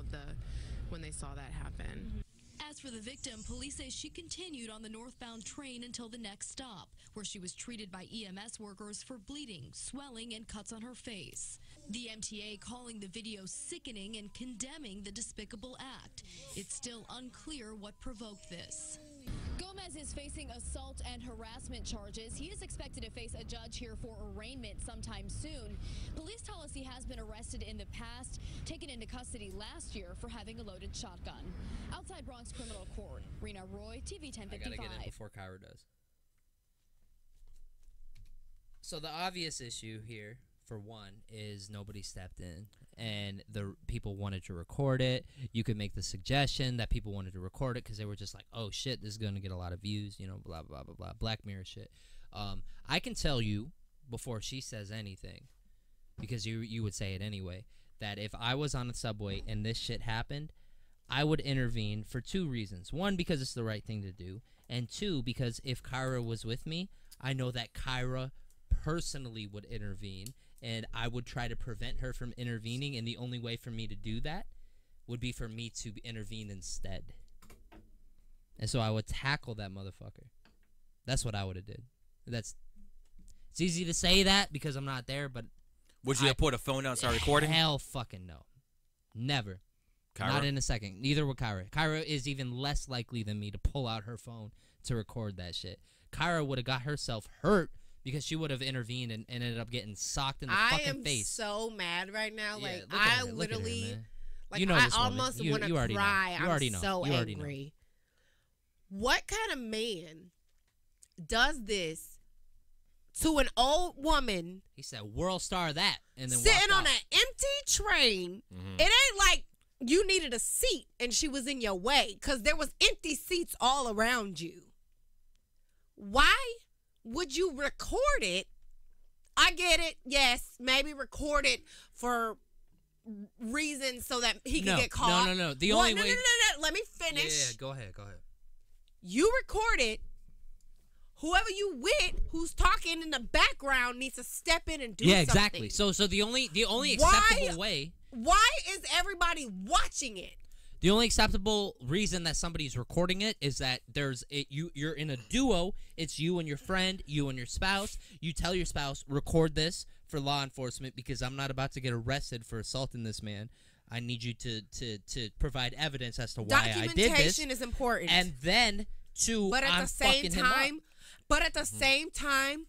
when they saw that happen. As for the victim, police say she continued on the northbound train until the next stop, where she was treated by EMS workers for bleeding, swelling, and cuts on her face. The MTA calling the video sickening and condemning the despicable act. It's still unclear what provoked this. Gomez is facing assault and harassment charges. He is expected to face a judge here for arraignment sometime soon. Police tell us he has been arrested in the past, taken into custody last year for having a loaded shotgun. Outside Bronx Criminal Court, Rena Roy, TV 1055. I gotta get in before Kyra does. So the obvious issue here, for one, is nobody stepped in, and the people wanted to record it. You could make the suggestion that people wanted to record it because they were just like, "Oh shit, this is gonna get a lot of views," you know, blah blah blah blah, Black Mirror shit. I can tell you before she says anything, because you would say it anyway, that if I was on the subway and this shit happened, I would intervene for 2 reasons. 1, because it's the right thing to do, and 2, because if Kyra was with me, I know that Kyra personally would intervene, and I would try to prevent her from intervening, and the only way for me to do that would be for me to intervene instead. And so I would tackle that motherfucker. That's what I would have did. It's easy to say that because I'm not there, but Would you have put a phone down and start recording? Hell fucking no. Never. Kyra? Not in a second. Neither would Kyra. Kyra is even less likely than me to pull out her phone to record that shit. Kyra would have got herself hurt because she would have intervened and ended up getting socked in the fucking face. I am so mad right now. Yeah, Like, look at I her, look at her, literally, man. like, You know I this woman. almost You- want to you already know. cry. You already I'm know. so You already know. angry. What kind of man does this to an old woman He said, "World star that," and then sitting on walked an empty train? Mhm. It ain't like you needed a seat and she was in your way, because there was empty seats all around you. Why would you record it? I get it. Yes, maybe record it for reasons so that he can get caught. No. The Well, only no, way. no. Let me finish. Yeah, go ahead. You record it. Whoever you with, who's talking in the background, needs to step in and do Yeah, something. exactly. So the only Why- acceptable way. Why is everybody watching it? The only acceptable reason that somebody's recording it is that you're in a duo. It's you and your friend, you and your spouse. You tell your spouse, record this for law enforcement because I'm not about to get arrested for assaulting this man. I need you to provide evidence as to why I did this. Documentation is important. And then but at I'm the same fucking him up. time,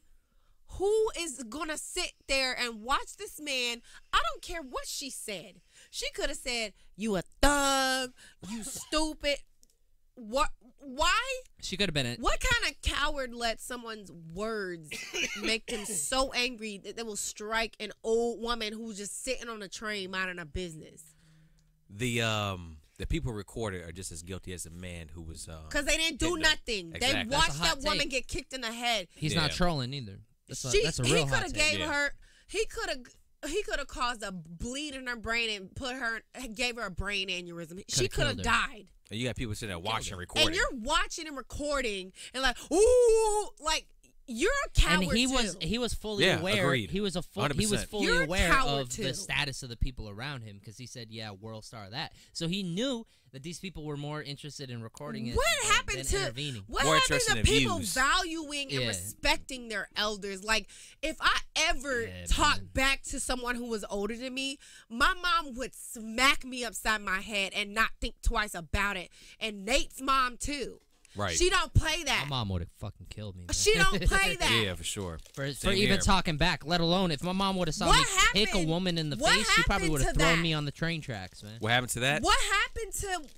who is gonna sit there and watch this man? I don't care what she said. She could have said, "You a thug, you stupid." What? Why? She could have been it. What kind of coward lets someone's words make them so angry that they will strike an old woman who's just sitting on a train minding her business? The people recorded are just as guilty as the man who was Because they didn't do hitting them. nothing. Exactly. They That's a watched hot that woman take. get kicked in the head. He's not Yeah. trolling either. That's a real He hot could have take. gave Yeah. her. He could have caused a bleed in her brain and gave her a brain aneurysm. She could have killed her. died. And you got people sitting there watching, And recording. you're watching and recording and like, ooh, like You're a coward And he too. was fully Yeah, aware. agreed. He was 100%. fully You're a aware coward, of too. the status of the people around him because he said, "Yeah, world star that." So he knew that these people were more interested in recording it What than happened to intervening. what More happened interested to in people views. valuing and Yeah. respecting their elders? Like, if I ever Yeah, talked man. back to someone who was older than me, my mom would smack me upside my head and not think twice about it. And Nate's mom too. Right. She don't play My that. mom would have fucking killed me. Man. She don't play that. Yeah, for sure. for Same even here. talking back, let alone if my mom would have saw What me kick a happened? woman in the What face, she probably happened would have to thrown that? me on the train tracks, man. What happened to that? What happened to?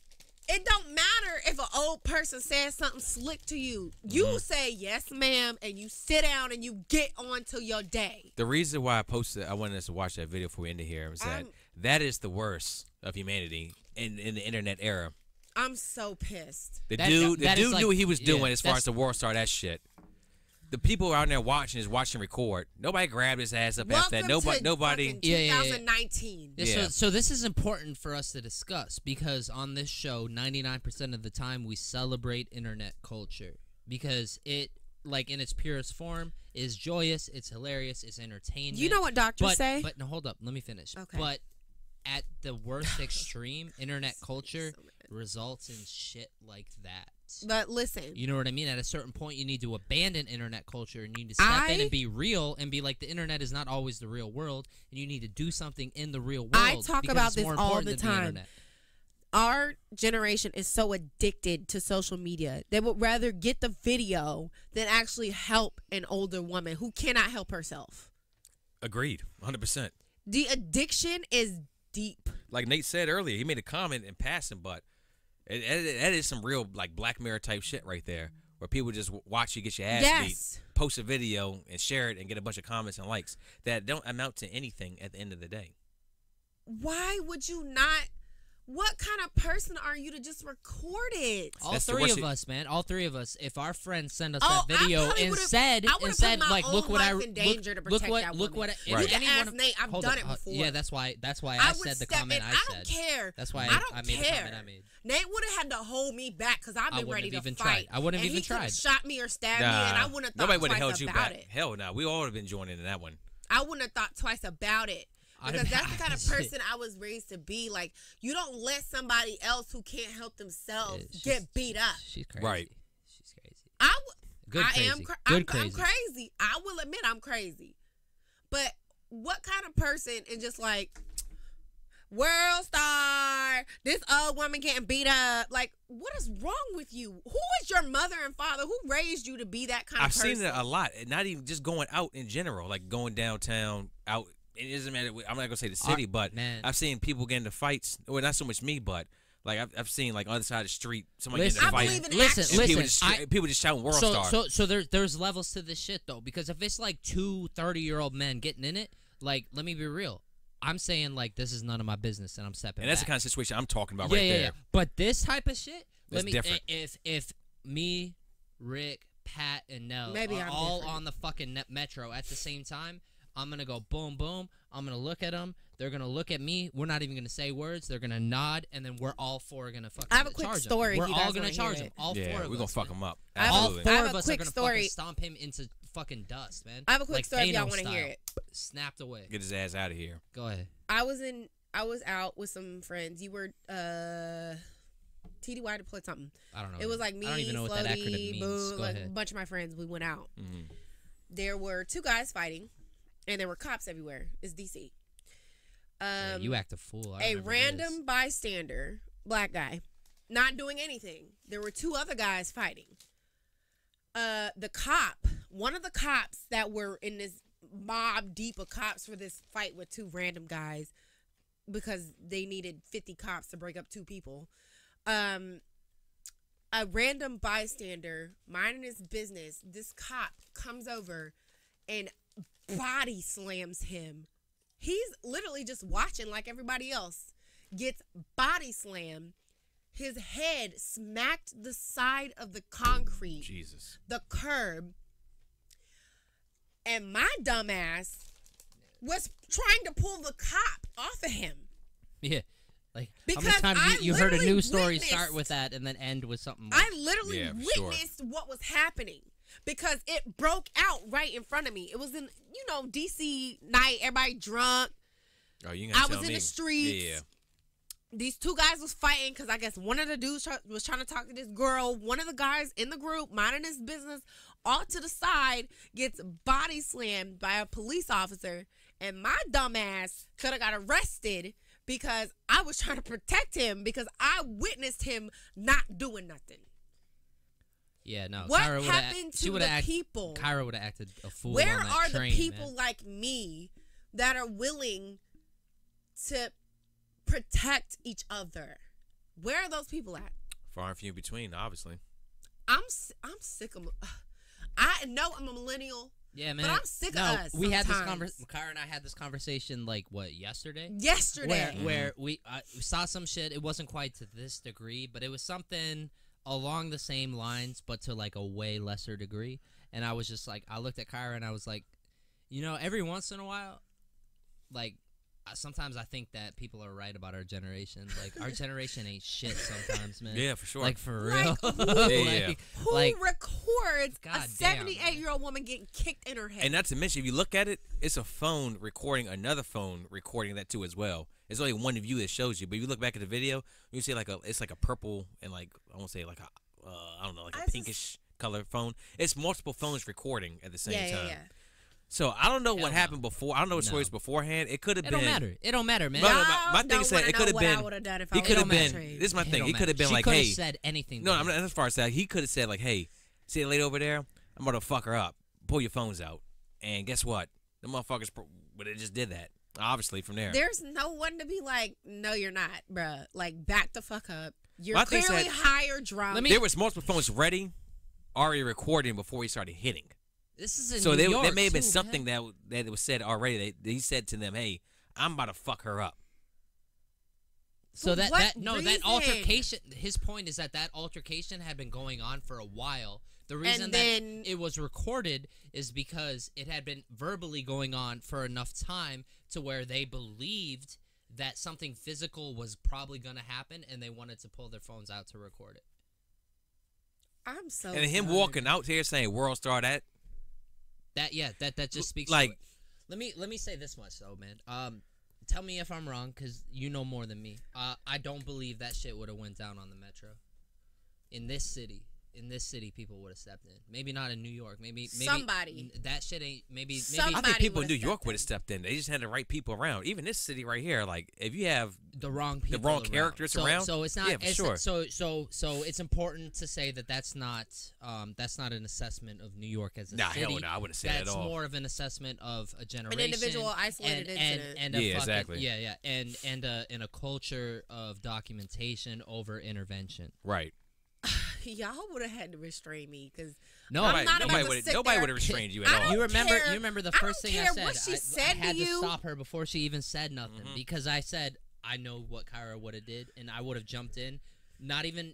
It don't matter if an old person says something slick to you. You say yes, ma'am, and you sit down and you get on to your day. The reason why I wanted us to watch that video before we end it here was that that is the worst of humanity in the internet era. I'm so pissed. The That- dude that is knew like- what he was doing yeah, as far as the world star that shit. The people out there watching record. Nobody grabbed his ass up after that. Welcome to Nobody. fucking Yeah, yeah, yeah. 2019. Yeah, Yeah. So this is important for us to discuss because on this show, 99% of the time we celebrate internet culture because it, like in its purest form, is joyous, it's hilarious, it's entertainment. You know what doctors say? But no, hold up, let me finish. Okay. But at the worst extreme, internet culture so mad. results in shit like that. But listen, You know what I mean? At a certain point, you need to abandon internet culture and you need to step in and be real and be like, the internet is not always the real world, and you need to do something in the real world. I talk because about it's this more all important the than time. internet. our generation is so addicted to social media. They would rather get the video than actually help an older woman who cannot help herself. Agreed. 100%. The addiction is deep. Like Nate said earlier, he made a comment in passing, but that is some real like Black Mirror type shit right there, where people just watch you get your ass Yes. beat, post a video and share it and get a bunch of comments and likes that don't amount to anything at the end of the day. Why would you not? What kind of person are you to just record it? All That's the three worst of us, man. All three of us. If our friends send us Oh, that I video probably and would've- said, I would've put my like, own look what I life in danger to look protect what that look what woman. if Right. You can anyone ask Nate, I've hold done up, it before. Yeah, that's why I I would said the step comment in. I I said. don't care. That's why I don't I made the care. comment I made. Nate would have had to hold me back because I've I been wouldn't ready have to even fight. tried. I wouldn't have and even he could've tried. shot me or stabbed me, and I wouldn't have thought nobody would twice have held you about back. it. Hell no, we all would have been joining in that one. I wouldn't have thought twice about it. I'd Because have- that's the kind of person I was raised to be. Like, you don't let somebody else who can't help themselves Yeah, she's- get beat up. She's crazy. Right. She's crazy. I Good crazy. am. Good I'm crazy. crazy. I will admit I'm crazy. But what kind of person is just like world star? This old woman getting beat up. Like, what is wrong with you? Who is your mother and father? Who raised you to be that kind I've of person? seen it a lot, and not even just going out in general, like going downtown, out. It doesn't matter. I'm not gonna say the city, but man. I've seen people get into fights. Well, not so much me, but like I've seen like on the other side of the street, somebody Listen, get in a I fight. believe in Listen, action. listen. People just shouting world star. So there's levels to this shit though, because if it's like two 30-year-old men getting in it, like, let me be real. I'm saying like this is none of my business, and I'm stepping And that's the back. kind of situation I'm talking about yeah, right yeah, there. yeah. But this type of shit, That's different. If me, Rick, Pat, and Nell Maybe are I'm all different. on the fucking metro at the same time, I'm gonna go boom, boom. I'm gonna look at them. They're gonna look at me. We're not even gonna say words. They're gonna nod, and then we're all four gonna fucking. I have a quick charge 'em. story if We're you all guys gonna wanna charge hear them. it. All four Yeah, of we're us. gonna fuck man. them up. I have a- All Absolutely. four I have of a us are quick gonna story. fucking stomp him into fucking dust, man. I have a quick Like story if y'all Thanos want to hear style. it. Snapped away. Get his ass out of here. Go ahead. I was out with some friends. You were TDY deployed something. I don't know. It was like me, I don't even know what that acronym Floaty, means. Boo, Go like a ahead. bunch of my friends. We went out. Mhm. There were two guys fighting, and there were cops everywhere. It's DC. Yeah, you act a fool. I A remember random bystander, black guy, not doing anything. There were two other guys fighting. The cop, one of the cops that were in this mob deep of cops for this fight with two random guys because they needed 50 cops to break up two people. A random bystander minding his business, this cop comes over and body slams him. He's literally just watching like everybody else. Gets body slammed. His head smacked the side of the concrete, Jesus. the curb. And my dumbass was trying to pull the cop off of him. Yeah. Like, Because how many times I you heard a literally news story witnessed- start with that and then end with something? I literally Yeah, for sure. witnessed what was happening. because it broke out right in front of me. It was in, DC night, everybody drunk. Oh, you I was in the streets. Yeah. These two guys was fighting because I guess one of the dudes was trying to talk to this girl. One of the guys in the group, minding his business, off to the side, gets body slammed by a police officer. And my dumb ass could have got arrested because I was trying to protect him because I witnessed him not doing nothing. Yeah, no. What Kyra happened to the people? Kyra would have acted a fool. Where on that are train, the people man. like me that are willing to protect each other? Where are those people at? Far and few between, obviously. I'm sick of. I know I'm a millennial. Yeah, man. But I'm sick of us. We had this sometimes. Kyra and I had this conversation yesterday? Yesterday. Where we saw some shit. It wasn't quite to this degree, but it was something along the same lines, but to like a way lesser degree. And I was just like, I looked at Kyra and I was like, every once in a while, like, sometimes I think that people are right about our generation. Like, our generation ain't shit sometimes, man. Yeah, for sure. Like, for real. Who records God a 78-year-old woman getting kicked in her head? And not to mention, if you look at it, it's a phone recording another phone recording that too as well. It's only one view that shows you. But if you look back at the video, you see it's like a purple and like, I won't say like a, I don't know, like a pinkish color phone. It's multiple phones recording at the same time. Yeah. So I don't know what happened before. I don't know what stories beforehand. It could have been. It don't matter, man. My thing is that it could have been. He could have been. This is my thing. He could have been like, hey. She could have said anything. No, I'm not as far as that. He could have said like, hey, see the lady over there? I'm about to fuck her up. Pull your phones out. And guess what? The motherfuckers, but it just did that. Obviously, from there. There's no one to be like, no, you're not, bruh. Like, back the fuck up. You're clearly high or drunk. There was multiple phones ready, already recording before he started hitting. This is in so New York, there may have been too, something that was said already. He said to them, hey, I'm about to fuck her up. So that altercation, his point is that altercation had been going on for a while. The reason that it was recorded is because it had been verbally going on for enough time to where they believed that something physical was probably going to happen, and they wanted to pull their phones out to record it. I'm so And him walking out here saying "World Star" that just speaks like. To it. Let me say this much though, man. Tell me if I'm wrong, because you know more than me. I don't believe that shit would have went down on the metro. In this city, people would have stepped in. Maybe not in New York. Maybe somebody. That shit ain't. Maybe. I think people in New York would have stepped in. They just had the right people around. Even this city right here, like if you have the wrong people, the wrong characters around, so it's not. Yeah, for sure. So it's important to say that that's not an assessment of New York as a city. Hell no, I wouldn't say that at all. That's more of an assessment of a generation, an individual isolated incident, and exactly. And a culture of documentation over intervention. Right. Y'all would have had to restrain me because nobody would have restrained you at all. You remember the first thing I said. What she said I had to to stop her before she even said nothing because I said I know what Kyra would have did and I would have jumped in, not even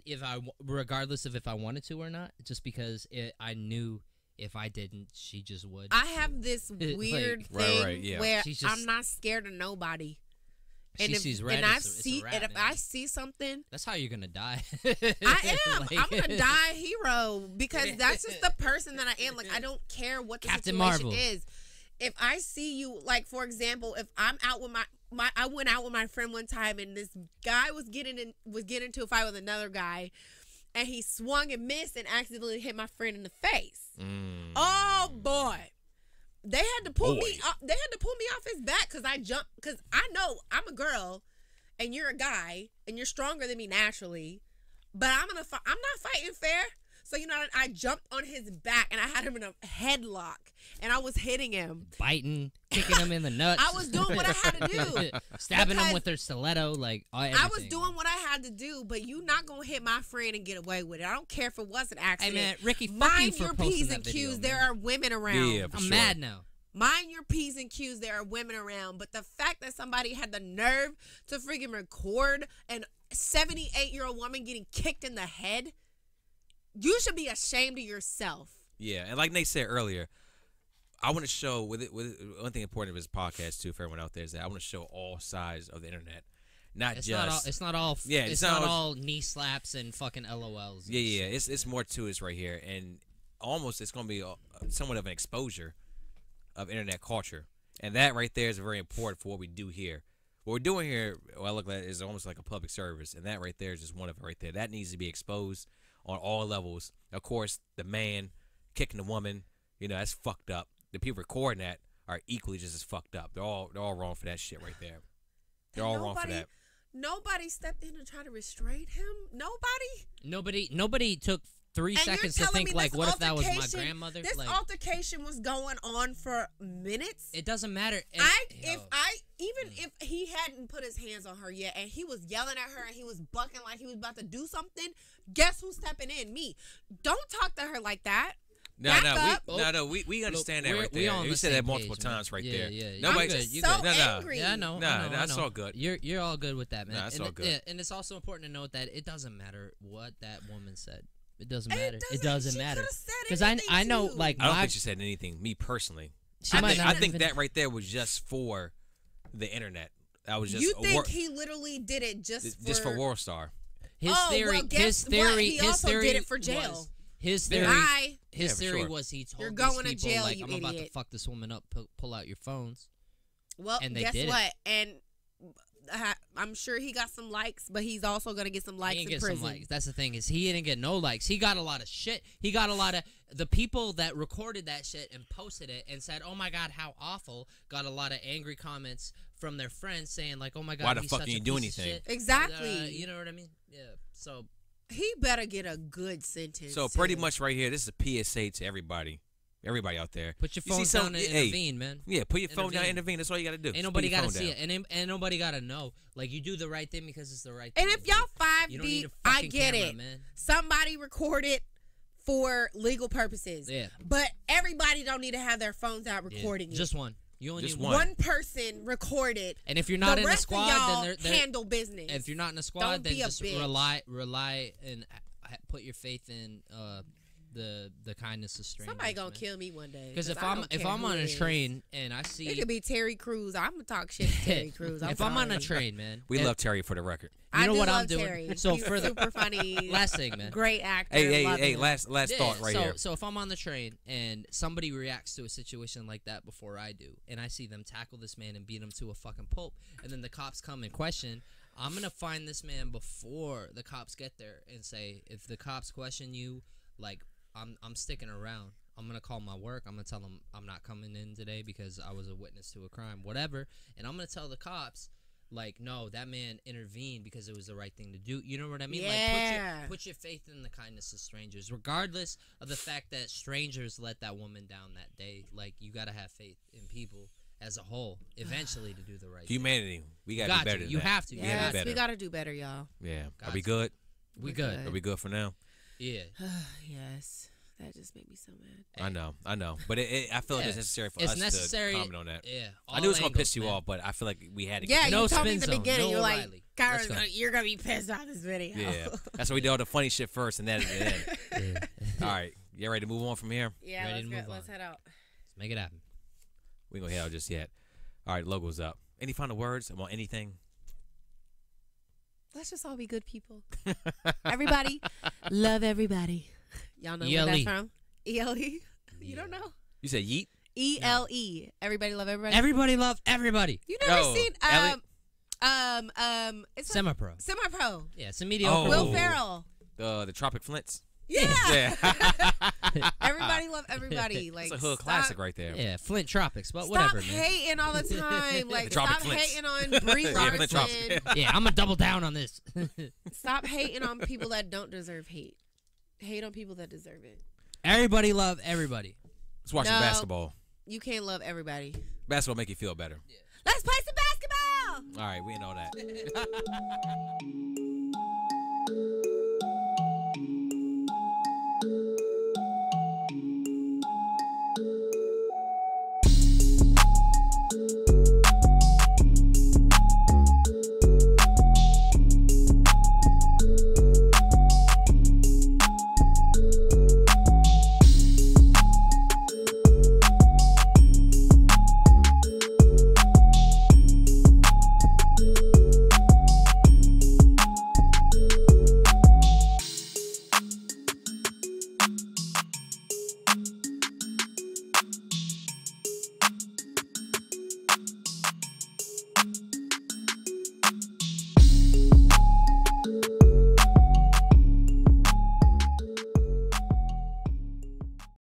regardless of if I wanted to or not, just because I knew if I didn't, she just would. I have this weird thing where I'm not scared of nobody. And if I see something, that's how you're gonna die. I am. I'm gonna die a hero because that's just the person that I am. Like I don't care what the Captain situation Marvel. is. If I see you, like for example, if I'm out with I went out with my friend one time and this guy was getting into a fight with another guy, and he swung and missed and accidentally hit my friend in the face. Oh boy. They had to pull me off. They had to pull me off his back because I jumped. Because I know I'm a girl, and you're a guy, and you're stronger than me naturally. But I'm not fighting fair. So you know, I jumped on his back, and I had him in a headlock, and I was hitting him, biting, kicking him in the nuts. I was doing what I had to do, stabbing him with her stiletto, everything. I was doing what I had to do. But you not gonna hit my friend and get away with it. I don't care if it was an accident. Hey man, Ricky, mind you your for posting P's that and video, Q's. man. There are women around. Yeah, I'm mad now. Mind your P's and Q's. There are women around. But the fact that somebody had the nerve to freaking record an 78-year-old woman getting kicked in the head, you should be ashamed of yourself. Yeah, and like Nate said earlier, I want to show with one thing important of his podcast too for everyone out there is that I want to show all sides of the internet. It's not all knee slaps and fucking LOLs. Yeah. It's more to it right here. And almost it's going to be somewhat of an exposure of internet culture, and that right there is very important for what we do here. What we're doing here, well, I look at it, is almost like a public service, and that right there is just one of it right there. That needs to be exposed on all levels. Of course, the man kicking the woman, that's fucked up. The people recording that are equally just as fucked up. They're all wrong for that shit right there. They're all wrong for that. Nobody stepped in to try to restrain him. Nobody took 3 seconds to think like, what if that was my grandmother? This altercation was going on for minutes. It doesn't matter. Even if he hadn't put his hands on her yet, and he was yelling at her and he was bucking like he was about to do something, guess who's stepping in? Me. Don't talk to her like that. We understand that right there. You said that multiple times right there. Yeah. Nobody's so angry. Yeah, I know. That's all good. You're all good with that, man. That's all good. Yeah, and it's also important to note that it doesn't matter what that woman said. It doesn't matter. It doesn't matter. Because I know, like, I don't think she said anything. Me personally, I think that right there was just for the internet. That was just. You think he literally did it just for WorldStar? His theory. He also did it for jail. His theory was he told You're going these to people, jail, like, you I'm idiot. about to fuck this woman up. Pull out your phones. Well, and they guess did what? And I'm sure he got some likes, but he's also gonna get some likes in prison. Some likes. That's the thing, is he didn't get no likes. He got a lot of shit. He got a lot of the people that recorded that shit and posted it and said, "Oh my God, how awful!" Got a lot of angry comments from their friends saying like, "Oh my God, why the fuck didn't you do anything?" Exactly. You know what I mean? Yeah. So he better get a good sentence. So pretty much right here, this is a PSA to everybody. Everybody out there. Put your phone down and intervene, man. Yeah, put your phone down and intervene. That's all you got to do. Ain't nobody got to see it. And nobody got to know. Like, you do the right thing because it's the right thing. And if y'all 5 deep, I get camera, it. Man. Somebody recorded for legal purposes. Yeah. But everybody don't need to have their phones out recording it. Just one. You only just need one person recorded. And if you're not in the squad, then they're handle business. If you're not in the squad, then just rely and put your faith in the kindness of strangers. Somebody gonna kill me one day. Because if I'm on a train and I see it could be Terry Crews, I'm gonna talk shit to Terry Crews. If I'm on a train, man, we love Terry for the record. You know what I'm doing? Terry. So He's for the super funny, last thing, man, great actor. Hey, last thought right here. So if I'm on the train and somebody reacts to a situation like that before I do, and I see them tackle this man and beat him to a fucking pulp, and then the cops come and question, I'm gonna find this man before the cops get there and say, if the cops question you, like, I'm sticking around. I'm gonna call my work. I'm gonna tell them I'm not coming in today because I was a witness to a crime, whatever. And I'm gonna tell the cops, like, no, that man intervened because it was the right thing to do. You know what I mean? Yeah. Like, put your faith in the kindness of strangers, regardless of the fact that strangers let that woman down that day. Like, you gotta have faith in people as a whole, eventually, to do the right Humanity. thing. We gotta do better than you that. have to. Yes, we gotta do better, y'all. Yeah. Are we good? We good. Are we good for now? Yeah. Yes. That just made me so mad. I know. But I feel like it's necessary for us to comment on that. Yeah. I knew it was going to piss you off, but I feel like we had to get no you told me at the beginning. You're like, Kyra, you're going to be pissed off this video. Yeah. That's why we did all the funny shit first and then at the end. All right. You ready to move on from here? Yeah, let's head out. Let's make it happen. We ain't going to head out just yet. All right, logo's up. Any final words about anything? Let's just all be good people. Everybody, love everybody. Y'all know where that's from? ELE? You don't know? You said yeet? ELE. Everybody love everybody? Everybody love everybody. You never seen it's Semi-Pro. Semi-Pro. Yeah, it's a mediocre. Will Ferrell. The Tropic Flints? Yeah. Everybody love everybody. Like, it's a hood classic right there. Yeah, Flint Tropics, but whatever, man. Stop hating all the time. Like, stop hating on Brie Larson. Yeah, I'm gonna double down on this. Stop hating on people that don't deserve hate. Hate on people that deserve it. Everybody love everybody. Let's watch some basketball. You can't love everybody. Basketball make you feel better. Yeah. Let's play some basketball. All right, we know that.